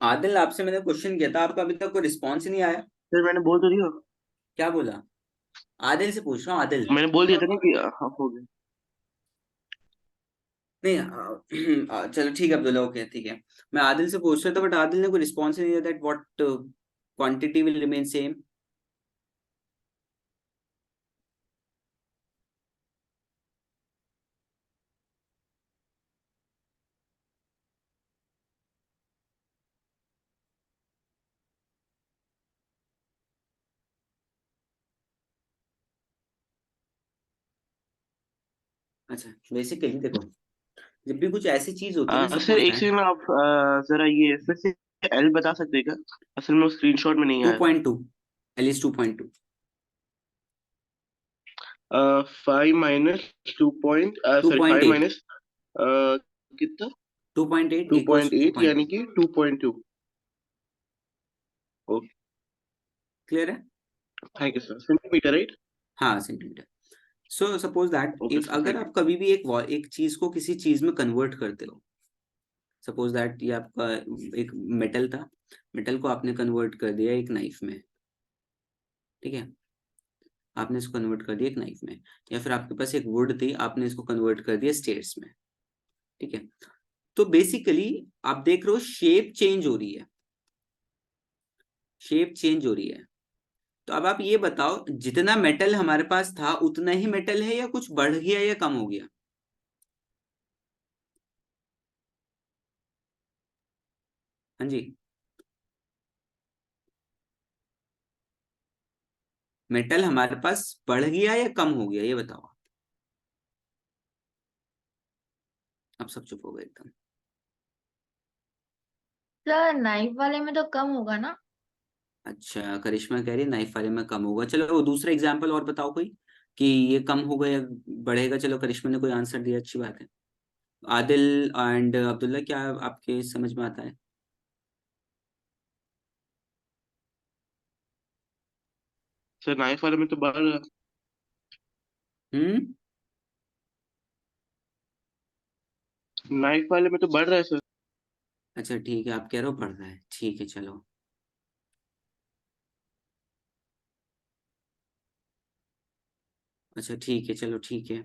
S4: आदिल आपसे मैंने क्वेश्चन किया था, आपका अभी तक कोई रिस्पॉन्स ही नहीं आया।
S2: सर मैंने बोल तो दिया।
S4: क्या बोला? आदिल से पूछ रहा हूँ, आदिल।
S2: मैंने बोल दिया था ना कि हाँ हो गया।
S4: नहीं चलो ठीक है अब्दुल्ला, ओके ठीक है। मैं आदिल से पूछ रहा था, बट आदिल ने कोई रिस्पॉन्स नहीं दिया, that what quantity will remain same. अच्छा बेसिकली देखो, जब भी कुछ ऐसी चीज होती है ना,
S2: सर
S4: सपोज
S2: एक
S4: दैट
S2: सेकंड, आप जरा ये फिर से एल बता सकते हैं क्या? असल में वो स्क्रीनशॉट में नहीं
S4: टू
S2: आया।
S4: पॉइंट टू एटलीस्ट 2.2।
S2: 5 - 2 point,
S4: two
S2: sorry
S4: point
S2: 5
S4: eight
S2: minus कितना?
S4: 2.8
S2: two
S4: equals
S2: point
S4: two two
S2: eight
S4: point
S2: यानी
S4: टू
S2: कि 2.2। ओके।
S4: क्लियर है?
S2: Thank you sir, centimetre right?
S4: हाँ centimetre. So suppose that
S2: okay
S4: if
S2: sir,
S4: अगर
S2: thank you.
S4: आप कभी भी एक चीज को किसी चीज में कन्वर्ट करते हो, सपोज दैट ये आपका एक मेटल था, मेटल को आपने कन्वर्ट कर दिया एक नाइफ में, ठीक है, आपने इसको कन्वर्ट कर दिया एक नाइफ में। या फिर आपके पास एक वुड थी, आपने इसको कन्वर्ट कर दिया स्टेयर्स में, ठीक है। तो बेसिकली आप देख रहे हो शेप चेंज हो रही है, शेप चेंज हो रही है। तो अब आप ये बताओ, जितना मेटल हमारे पास था उतना ही मेटल है, या कुछ बढ़ गया या कम हो गया? हाँ जी, मेटल हमारे पास बढ़ गया या कम हो गया, ये बताओ। अब सब चुप हो गए एकदम।
S3: सर नाइफ वाले में तो कम होगा ना।
S4: अच्छा करिश्मा कह रही है नाइफ वाले में कम होगा, चलो वो दूसरा एग्जाम्पल और बताओ कोई, कि ये कम होगा या बढ़ेगा। चलो करिश्मा ने कोई आंसर दिया, अच्छी बात है। आदिल एंड अब्दुल्ला, क्या आपके समझ में आता है?
S2: सर नाइफ वाले में तो बढ़ रहा है।
S4: हम्म।
S2: नाइफ वाले में तो बढ़ रहा है सर।
S4: अच्छा ठीक है, आप कह रहे हो बढ़ रहा है, ठीक है चलो। अच्छा ठीक है चलो ठीक है।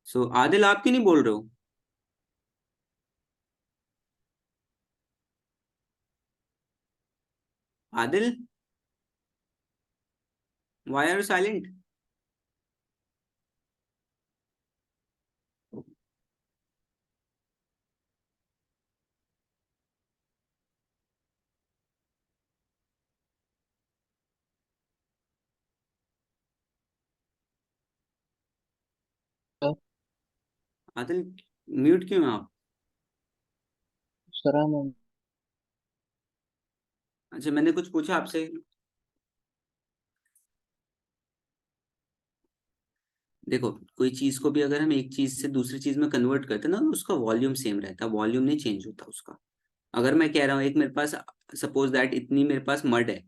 S4: सो आदिल आप क्यों नहीं बोल रहे हो? Adil, why are you silent? Adil mute क्यों हैं आप?
S2: सर
S4: अच्छा, मैंने कुछ पूछा आपसे? देखो, कोई चीज को भी अगर हम एक चीज से दूसरी चीज में कन्वर्ट करते हैं ना, तो उसका वॉल्यूम सेम रहता है, वॉल्यूम नहीं चेंज होता उसका। अगर मैं कह रहा हूँ एक मेरे पास, सपोज दैट इतनी मेरे पास मड है,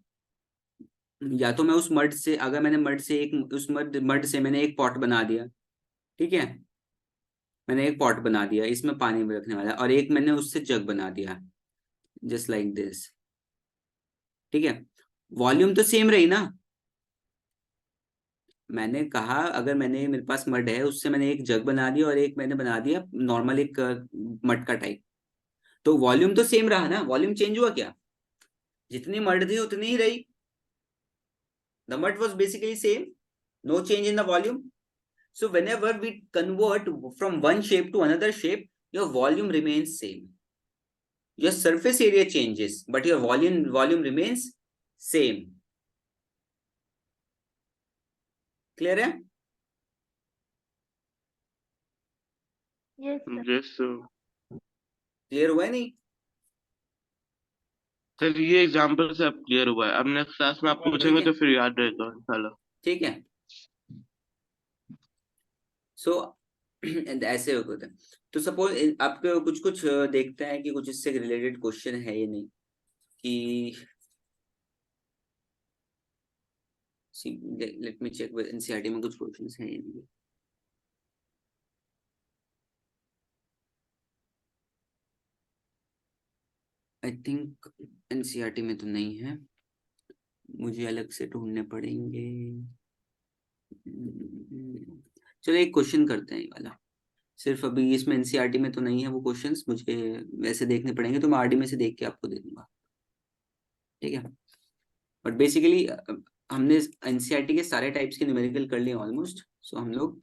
S4: या तो मैं उस मड से, अगर मैंने मड से एक, उस मड से मैंने एक पॉट बना दिया, ठीक है, मैंने एक पॉट बना दिया इसमें पानी में रखने वाला, और एक मैंने उससे जग बना दिया, जस्ट लाइक दिस, ठीक है, वॉल्यूम तो सेम रही ना। मैंने कहा अगर मैंने, मेरे पास मड है, उससे मैंने एक जग बना दिया और एक मैंने बना दिया नॉर्मल एक मटका टाइप, तो वॉल्यूम तो सेम रहा ना, वॉल्यूम चेंज हुआ क्या? जितनी मड थी उतनी ही रही, the mud was basically same, no change in the volume. So whenever we convert from one shape to another shape, your volume remains same. Your surface area changes, but your volume remains same. Clear है?
S3: Yes, sir.
S2: Yes
S4: Clear हुआ है नहीं?
S2: Sir, ये example से अब clear हुआ है। अब नेक्स्ट क्लास में आप
S4: ठीक
S2: पूछेंगे
S4: है,
S2: तो फिर याद रहेगा इंशाल्लाह।
S4: ठीक है. सो ऐसे होता है. तो सपोज आपको कुछ कुछ देखते हैं कि कुछ इससे रिलेटेड क्वेश्चन है या नहीं, कि let me check with NCERT में कुछ क्वेश्चंस हैं या नहीं. आई थिंक एनसीईआरटी में तो नहीं है, मुझे अलग से ढूंढने पड़ेंगे. चलो एक क्वेश्चन करते हैं ये वाला, सिर्फ अभी इसमें एनसीईआरटी में तो नहीं है वो क्वेश्चंस, मुझे वैसे देखने पड़ेंगे, तो मैं आरडी में से देख के आपको दे दूंगा, ठीक है. बट बेसिकली हमने एनसीईआरटी के सारे टाइप्स के न्यूमेरिकल कर लिए ऑलमोस्ट, सो हम लोग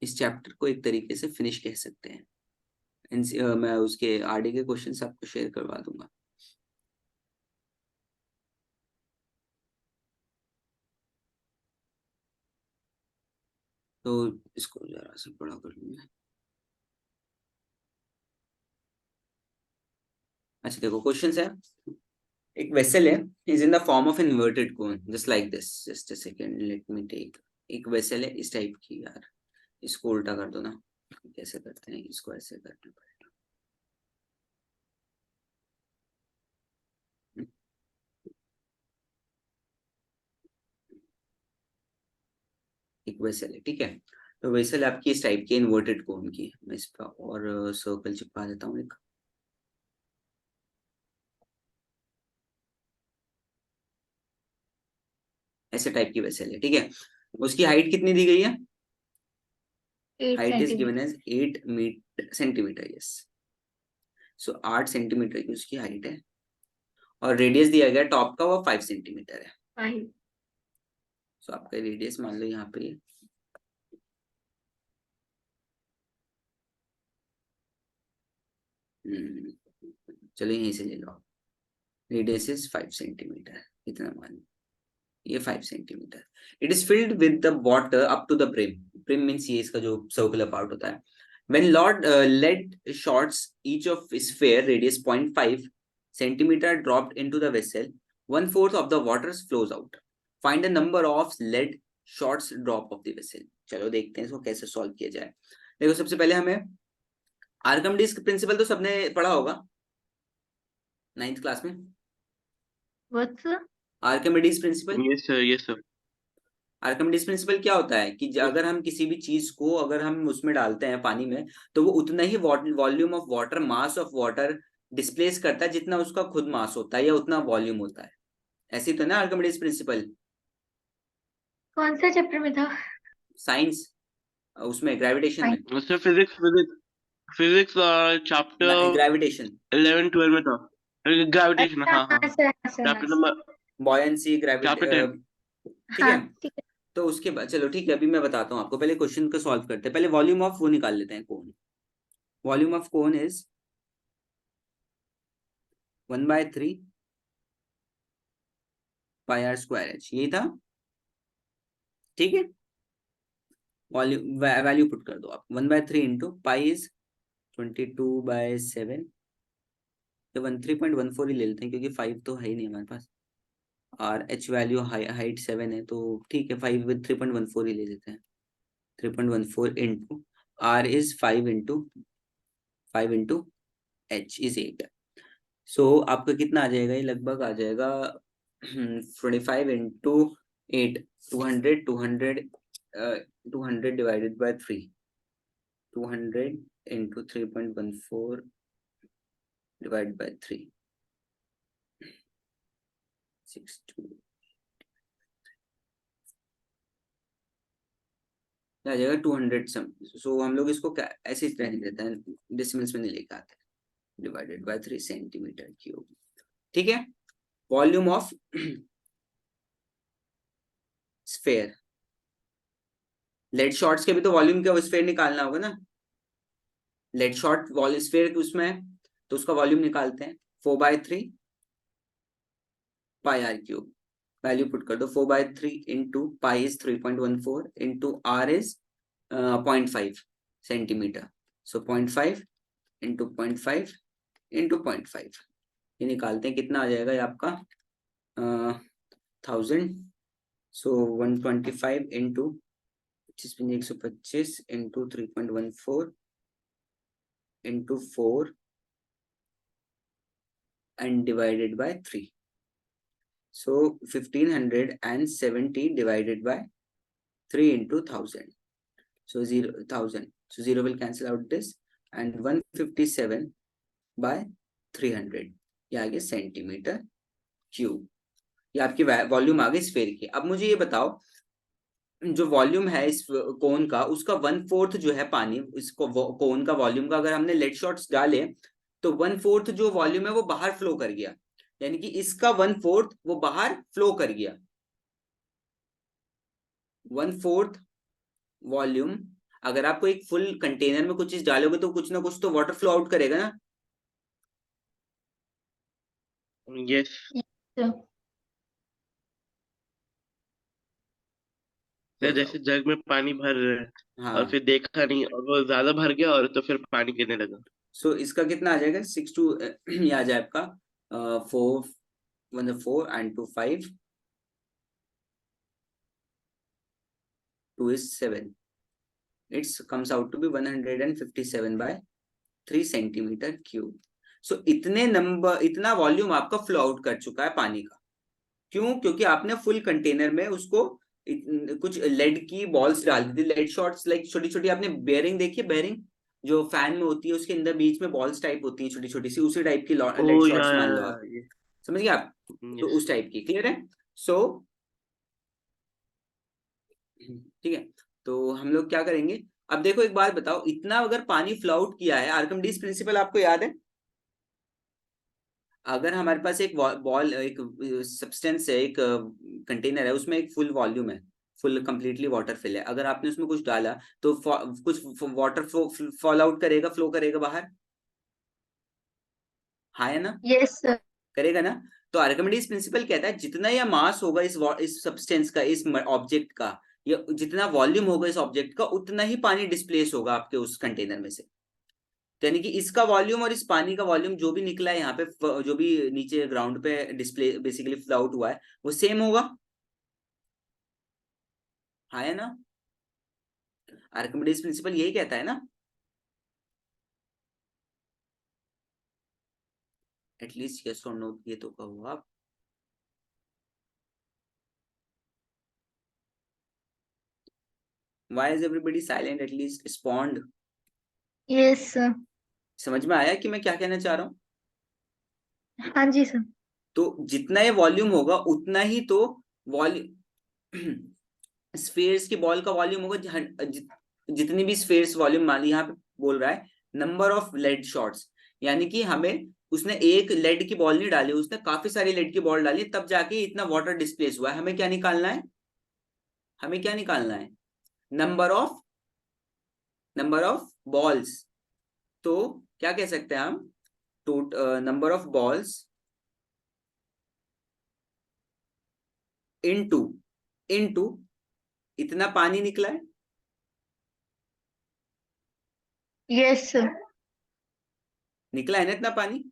S4: इस चैप्टर को एक तरीके से फिनिश कह सकते हैं. मैं उसके आरडी के क्वेश्चंस आपको शेयर करवा दूंगा. तो इसको जरा सा बड़ा कर लूंगा. अच्छा देखो, क्वेश्चन है, एक वेसल है, is in the form of inverted cone, just like this, just a second, let me take. एक वेसल है इस टाइप की, यार इसको उल्टा कर दो ना, कैसे करते हैं इसको, ऐसे करना पड़ेगा. एक वेसल है, ठीक है, तो वेसल आपकी इस टाइप की इन्वर्टेड कोन की, मैं इस पर और सर्कल चिपका देता हूँ एक. ऐसे टाइप की वेसल है, ठीक है. उसकी हाइट कितनी दी गई है?
S3: 8
S4: height is given
S3: centimeters.
S4: As 8 centimetre, yes. So 8 centimetre की उसकी हाइट है, और रेडियस दिया गया टॉप का, वो 5 सेंटीमीटर है.
S3: 5.
S4: सो आपका रेडियस मान लो यहाँ पे, चलो यहीं से ले लो, रेडियस इज 5 सेंटीमीटर, इतना मान लो, ये 5 centimetre. It is filled with the water up to the brim. Brim means ये इसका जो सर्कुलर पार्ट होता है. When lead shots each of sphere radius 0.5 centimeter dropped into the vessel, 1/4 of the water flows out. Find the number of lead shots drop of the vessel. चलो देखते हैं इसको कैसे सॉल्व किया जाए. देखो सबसे पहले हमें आर्किमिडीज प्रिंसिपल तो सबने पढ़ा होगा 9th क्लास में.
S3: What, sir?
S4: Archimedes principal.
S2: Yes sir, yes sir.
S4: Archimedes principal क्या होता है कि अगर हम किसी भी चीज को, अगर हम उसमें डालते हैं पानी में, तो वो उतना ही volume of water, mass of water displace करता है जितना उसका खुद मास होता है या उतना वॉल्यूम होता है. ऐसे तो ना आर्किमिडीज प्रिंसिपल,
S3: कौन सा चैप्टर में था?
S4: साइंस, उसमें ग्रेविटेशन में.
S2: Sir physics physics physics chapter
S4: gravitation,
S2: 11-12 में था। ग्रेविटेशन,
S3: अच्छा,
S2: हाँ हाँ।
S3: हाँ सर, हाँ सर, हाँ
S2: chapter
S3: sir.
S2: Number
S4: buoyancy,
S2: chapter 10।
S4: ठीक है.
S3: हाँ, ठीक है.
S4: तो उसके बाद चलो ठीक है, अभी मैं बताता हूँ आपको, पहले क्वेश्चन को सॉल्व करते हैं. पहले वॉल्यूम ऑफ वो निकाल लेते हैं, cone. Volume of cone is 1/3 pi R square H, यही था, ठीक है. वॉल्यूम वैल्यू पुट कर दो आप, 1/3 इंटू पाई इज 22/7 ये 13.14 ही ले लेते हैं क्योंकि 5 तो है ही नहीं हमारे पास, और एच वैल्यू हाइट 7 है, तो ठीक है 5 विद 3.14 ही ले लेते हैं। 3.14 into r is 5 into h is 8। So आपका कितना आ जाएगा, ये लगभग आ जाएगा 25 into 8, 200, 200, 200 divided by 3, 200 into 3.14 divide by 3, 62 आ जाएगा 200 सम। सो हम लोग इसको ऐसे ही रहने देते हैं, डेसिमल्स में नहीं लेके आते, डिवाइडेड बाय 3 सेंटीमीटर क्यूब। ठीक है, volume of sphere. Lead shots के भी तो वॉल्यूम का स्फेयर निकालना होगा ना, लेड शॉर्ट वॉल स्फेयर उसमें है तो उसका वॉल्यूम निकालते हैं, 4/3 pi r cube. Value put कर दो, 4/3 into pi is 3.14 into r is 0.5 centimetre, so 0.5 into 0.5 into 0.5, ये निकालते हैं कितना आ जाएगा ये आपका 1000। सो 125 into 125 into 3.14 into 4 and divided by 3. So 1570 divided by 3 into 1000. So 1000. So 0 will cancel out this, and 157 by 300, ये आ गया सेंटीमीटर क्यूब। ये आपकी वॉल्यूम आ गई स्फेयर की। अब मुझे ये बताओ, जो वॉल्यूम है इस कोन का, उसका 1/4 जो है पानी, इसको कोन का वॉल्यूम का अगर हमने लेड शॉट्स डाले तो 1/4 जो वॉल्यूम है वो बाहर फ्लो कर गया, यानी कि इसका 1/4 वो बाहर फ्लो कर गया। 1/4 वॉल्यूम, अगर आपको एक फुल कंटेनर में कुछ चीज डालोगे तो कुछ ना कुछ तो वाटर फ्लो आउट करेगा ना।
S2: यस।
S3: sir.
S2: जैसे जग में पानी भर रहे हैं और
S4: हाँ,
S2: फिर देखा नहीं और वो ज्यादा भर गया और तो फिर पानी गिरने लगा।
S4: सो इसका कितना आ जाएगा 6 टू ये आ जाए आपका 4 1 4 and 2 5, 2 is 7, it comes out to be 157 by 3 centimetre cube. So इतने नंबर, इतना वॉल्यूम आपका फ्लो आउट कर चुका है पानी का। क्यों? क्योंकि आपने फुल कंटेनर में उसको कुछ लेड की बॉल्स डाल दी थी, लेड शॉट्स, लाइक छोटी छोटी। आपने बेयरिंग देखी है, बेयरिंग जो फैन में होती है, उसके अंदर बीच में बॉल्स टाइप होती है छोटी छोटी सी, उसी टाइप की
S2: ओ
S4: लेड
S2: या
S4: शॉट्स मान लो आप,
S2: ये।
S4: समझ गए आप? तो
S2: यस।
S4: उस टाइप की, क्लियर है? सो ठीक है, तो हम लोग क्या करेंगे, अब देखो एक बात बताओ, इतना अगर पानी फ्लो आउट किया है, आर्किमिडीज प्रिंसिपल आपको याद है? अगर हमारे पास एक बॉल, एक सब्सटेंस है, एक कंटेनर है, उसमें एक फुल वॉल्यूम है, फुल कंप्लीटली वाटर फिल है, अगर आपने उसमें कुछ डाला तो कुछ वाटर फॉल आउट करेगा, फ्लो करेगा बाहर, हाँ है ना?
S3: Yes, sir.
S4: करेगा ना? तो आर्किमिडीज प्रिंसिपल कहता है जितना यह मास होगा इस सब्सटेंस का, इस ऑब्जेक्ट का, या जितना वॉल्यूम होगा इस ऑब्जेक्ट का, उतना ही पानी डिस्प्लेस होगा आपके उस कंटेनर में से। तो यानी कि इसका वॉल्यूम और इस पानी का वॉल्यूम जो भी निकला है यहाँ पे, जो भी नीचे ग्राउंड पे डिस्प्ले बेसिकली फ्लो आउट हुआ है, वो सेम होगा, हाँ है ना? आर्किमिडीज प्रिंसिपल यही कहता है ना, एटलीस्ट यस और नो ये तो कहो आप। Why is everybody silent? At least respond.
S3: Yes, sir.
S4: समझ में आया कि मैं क्या कहना चाह रहा हूँ?
S3: हाँ जी सर।
S4: तो जितना ये वॉल्यूम होगा उतना ही तो वॉल्यूम स्फेयर्स की बॉल का वॉल्यूम होगा, जितनी भी स्फेयर्स वॉल्यूम, मान ली यहाँ पे बोल रहा है नंबर ऑफ लेड शॉट्स, यानी कि हमें, उसने एक लेड की बॉल नहीं डाली, उसने काफी सारी लेड की बॉल डाली, तब जाके इतना वाटर डिस्प्लेस हुआ है। हमें क्या निकालना है? हमें क्या निकालना है? Number of balls. तो क्या कह सकते हैं हम, number of balls into into इतना पानी निकला है,
S3: Yes, sir.
S4: निकला है ना इतना पानी?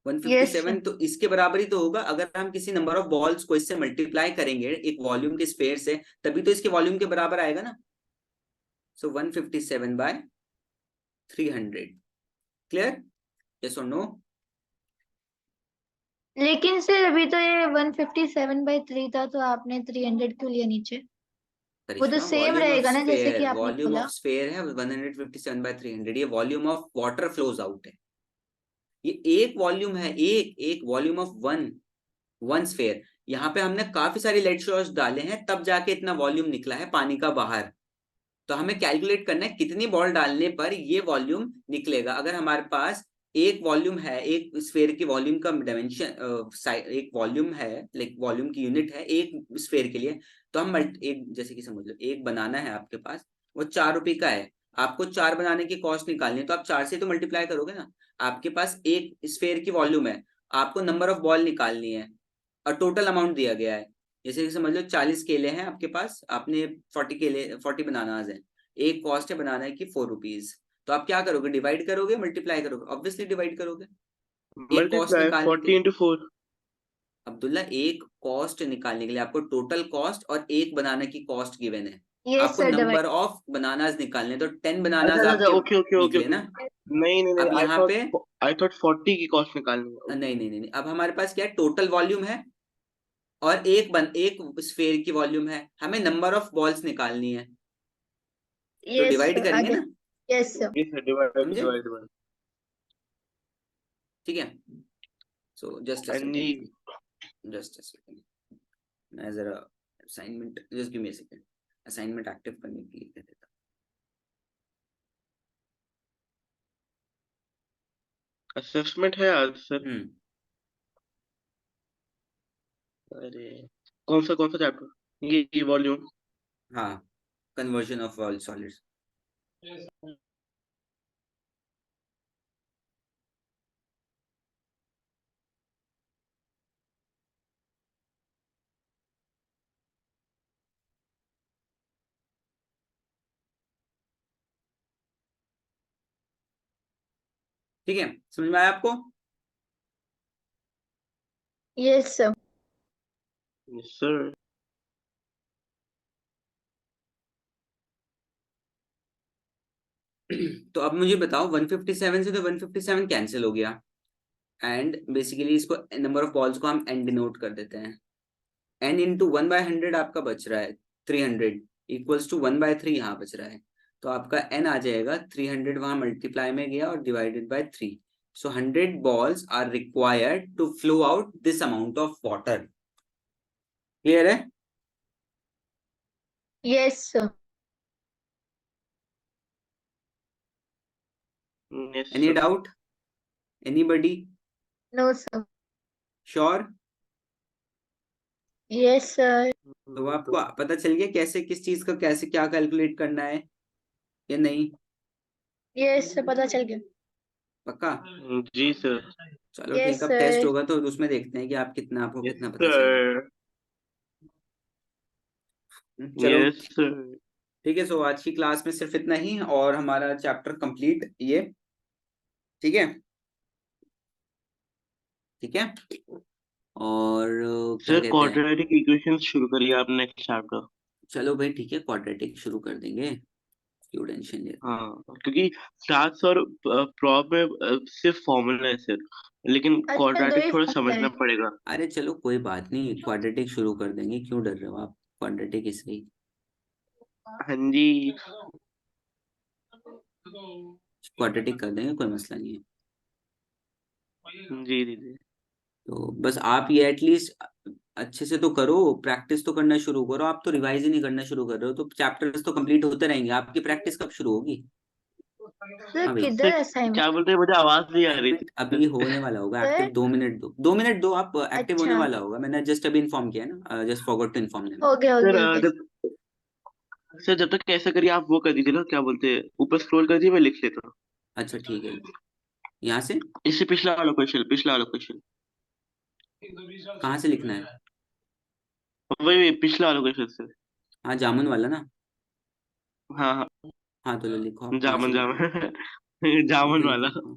S3: Yes, sir.
S4: 157 तो इसके बराबर ही तो होगा। अगर हम किसी नंबर ऑफ बॉल्स को इससे मल्टीप्लाई करेंगे एक वॉल्यूम के स्फेयर से, तभी तो इसके वॉल्यूम के बराबर आएगा ना। सो 157 बाय 300। क्लियर? यस और नो?
S3: लेकिन सर अभी तो ये 157/3 था, तो आपने 300 क्यों लिया नीचे? वो तो
S4: करिश्मा,
S3: सेम
S4: वॉल्यूम ऑफ
S3: रहेगा ना, जैसे कि
S4: स्फेयर,
S3: आपने
S4: वॉल्यूम
S3: खोला।
S4: ऑफ स्फेयर है 157 बाय 300, ये volume of water flows out है। ये एक वॉल्यूम है, एक एक वॉल्यूम ऑफ वन स्फेयर। यहाँ पे हमने काफी सारे लेड शॉट्स डाले हैं, तब जाके इतना वॉल्यूम निकला है पानी का बाहर। तो हमें कैलकुलेट करना है कितनी बॉल डालने पर ये वॉल्यूम निकलेगा। अगर हमारे पास एक वॉल्यूम है, एक स्फेयर की वॉल्यूम का डायमेंशन, एक वॉल्यूम है, लाइक वॉल्यूम की यूनिट है एक स्फेयर के लिए, तो हम एक, जैसे कि समझ लो एक बनाना है आपके पास, वो 4 रुपए का है, आपको 4 बनाने की कॉस्ट निकालनी है, तो आप 4 से तो मल्टीप्लाई करोगे ना। आपके पास एक स्फेयर की वॉल्यूम है, आपको नंबर ऑफ बॉल निकालनी है और टोटल अमाउंट दिया गया है। जैसे कि समझ लो 40 केले हैं आपके पास, आपने 40 बनानाज है, एक कॉस्ट है बनाना की 4 रुपीज। तो आप क्या करोगे, डिवाइड करोगे मल्टीप्लाई करोगे? ऑब्वियसली डिवाइड करोगे। एक कॉस्ट
S2: मल्टीप्लाई
S4: निकालने के
S2: 40 into 4।
S4: अब्दुल्ला, एक कॉस्ट निकालने के लिए आपको टोटल कॉस्ट और एक बनाना की कॉस्ट गिवन है,
S3: यस
S4: आपको
S3: sir, divide.
S4: Number of bananas निकालने, तो 10
S2: अच्छा
S4: बनानाज
S2: अच्छा अच्छा,
S4: आपके
S2: ओके ओके ओके
S4: निकले
S2: ओके।
S4: ना।
S2: नहीं नहीं नहीं,
S4: अब यहाँ पे
S2: आई थॉट 40 की कॉस्ट निकालनी है।
S4: नहीं
S2: ओके।
S4: नहीं नहीं नहीं, अब हमारे पास क्या है, टोटल वॉल्यूम है और एक स्फेयर की वॉल्यूम है, हमें नंबर ऑफ बॉल्स निकालनी है, तो
S3: यस
S4: डिवाइड
S3: सर,
S4: करेंगे
S3: आगे।
S4: ना।
S3: Yes sir.
S2: जी सर, डिवाइड
S4: समझे?
S2: Divide divide.
S4: ठीक है। सो जस्ट अ
S2: हाँ जी।
S4: सेकेंड, जस्ट अ सेकेंड, मैं जरा assignment, just give me a second, assignment active करने के लिए कह देता
S2: असेसमेंट है आज सर?
S4: हूँ।
S2: अरे, कौन सा चैप्टर? ये वॉल्यूम।
S4: हाँ, कन्वर्जन ऑफ ऑल सॉलिड्स। ठीक है, समझ में आया आपको?
S3: Yes sir.
S2: Yes sir.
S4: तो अब मुझे बताओ 157 से तो 157 कैंसिल हो गया, एंड बेसिकली इसको नंबर ऑफ बॉल्स को हम एन डिनोट कर देते हैं। एन इंटू 1/100 आपका बच रहा है 300, इक्वल्स टू 1/3 यहाँ बच रहा है। तो आपका एन आ जाएगा 300, वहां मल्टीप्लाई में गया और divided by 3। So 100 balls are required to flow out this amount of water. Clear है?
S3: Yes sir.
S2: Yes
S4: any
S2: sir.
S4: Doubt? Anybody?
S3: No sir.
S4: Sure?
S3: Yes sir.
S4: तो आपको पता चल गया कैसे, किस चीज का कैसे क्या कैलकुलेट करना है या नहीं?
S3: यस सर, पता चल गया।
S4: पक्का?
S2: जी सर।
S4: चलो ठीक
S3: यस
S4: है, अब टेस्ट
S3: सर।
S4: होगा तो उसमें देखते हैं कि आप कितना, आपको
S2: यस
S4: कितना पता चल गया।
S2: सर।
S4: चलो
S2: यस सर।
S4: ठीक है। सो आज की क्लास में सिर्फ इतना ही और हमारा चैप्टर कंप्लीट ये। ठीक है, ठीक है। और क्या
S2: सर
S4: कहते हैं,
S2: क्वाड्रेटिक इक्वेशंस शुरू करिए आप नेक्स्ट चैप्टर।
S4: चलो भाई ठीक है, क्वाड्रेटिक शुरू कर देंगे, क्यों टेंशन ले।
S2: हाँ, क्योंकि स्टार्स और प्रॉब में सिर्फ फॉर्मूला है सर, लेकिन
S3: अच्छा, दो
S2: क्वाड्रेटिक
S3: ही
S2: थोड़ा
S3: फॉर्मूला
S2: समझना
S3: है।
S2: पड़ेगा।
S4: अरे चलो कोई बात नहीं, क्वाड्रेटिक शुरू कर देंगे, क्यों डर रहे हो आप, क्वाड्रेटिक इज सही,
S2: हाँ जी।
S4: क्वाड्रेटिक कर देंगे, कोई मसला नहीं है।
S2: जी जी जी।
S4: तो बस आप ये एटलीस्ट अच्छे से तो करो, प्रैक्टिस तो करना शुरू करो। आप तो रिवाइज ही नहीं करना शुरू कर रहे हो, तो चैप्टर्स तो कंप्लीट होते रहेंगे, आपकी प्रैक्टिस कब शुरू होगी?
S3: सर
S4: हाँ भाई,
S3: किधर
S2: सर क्या
S3: असाइनमेंट?
S2: बोलते हैं, मुझे आवाज नहीं आ रही थी
S4: अभी
S2: सर।
S4: होने वाला होगा एक्टिव,
S3: सर।
S4: 2 मिनट दो, 2 मिनट दो, आप एक्टिव होने
S3: अच्छा।
S4: वाला होगा, मैंने जस्ट अभी इन्फॉर्म किया ना, just forgot to inform them.
S3: हो गया, हो
S2: सर
S3: गया, हो गया।
S2: जब तक कैसा करिए आप वो कर दीजिए ना, क्या बोलते हैं, ऊपर स्क्रॉल कर दीजिए, मैं लिख लेता हूँ।
S4: अच्छा ठीक है, यहाँ से
S2: इससे पिछला वाला क्वेश्चन।
S4: कहाँ से लिखना है?
S2: वही पिछला वाला क्वेश्चन सर।
S4: हाँ, जामुन वाला ना।
S2: हाँ हाँ।
S4: हाँ तो लो लिखो, आप कहाँ से
S2: जामन
S4: लिखो,
S2: जामन जामन
S4: लिखो लिखो
S2: वाला।
S4: लिखो।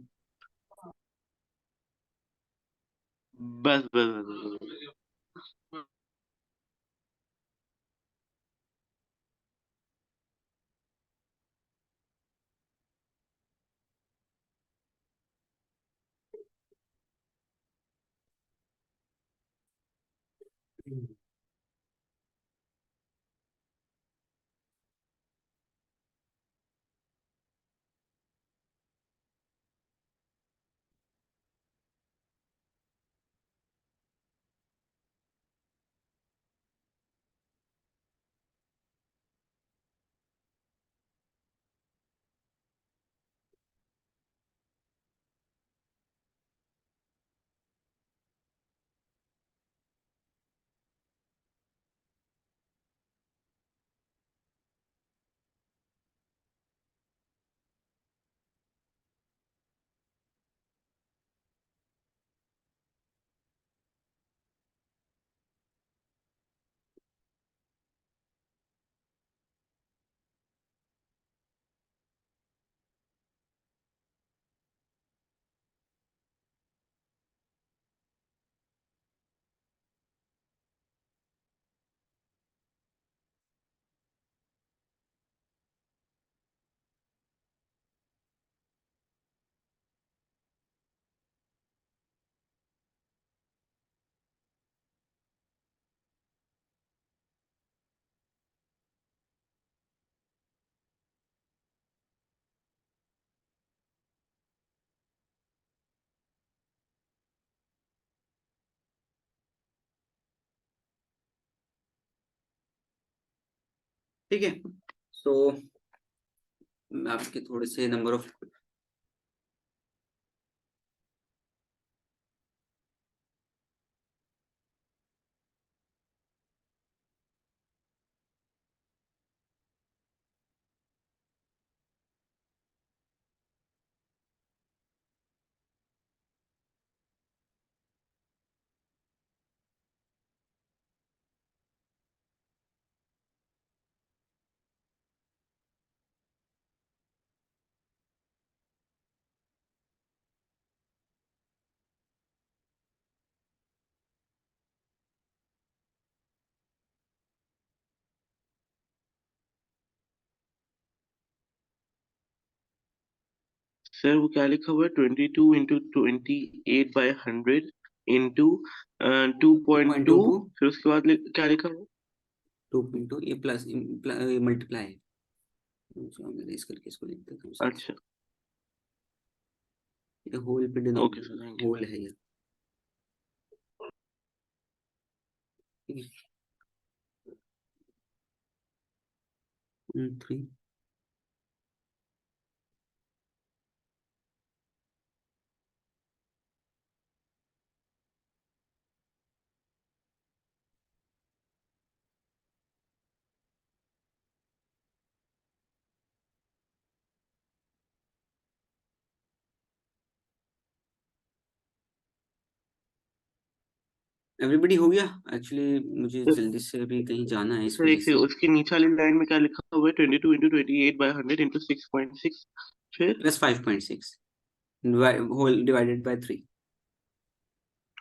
S2: बस बस बस, बस।
S4: ठीक है, सो मैं आपके थोड़े से नंबर ऑफ
S2: सर वो क्या लिखा हुआ है, 22 into 28/100 into 2.2,
S4: 2.22
S2: फिर उसके बाद क्या लिखा हुआ है?
S4: 2.2 ये प्लस मल्टीप्लाई है, तो मैंने इस करके इसको लिख देता हूँ साथ
S2: अच्छा,
S4: साथ। ये होल पे
S2: okay sir, thank you.
S4: Hole है ये, ठीक है। 3 एवरीबॉडी हो गया। एक्चुअली मुझे
S2: सर
S4: जल्दी से अभी कहीं जाना है, इस
S2: सर,
S4: वजह
S2: एक सेकंड,
S4: से।
S2: उसके नीचे वाली लाइन में क्या लिखा हुआ है, 22 into 28/100 into 6.6, फिर?
S4: Plus 5.6 whole divided by 3।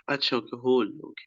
S2: अच्छा, ओके, होल, ओके।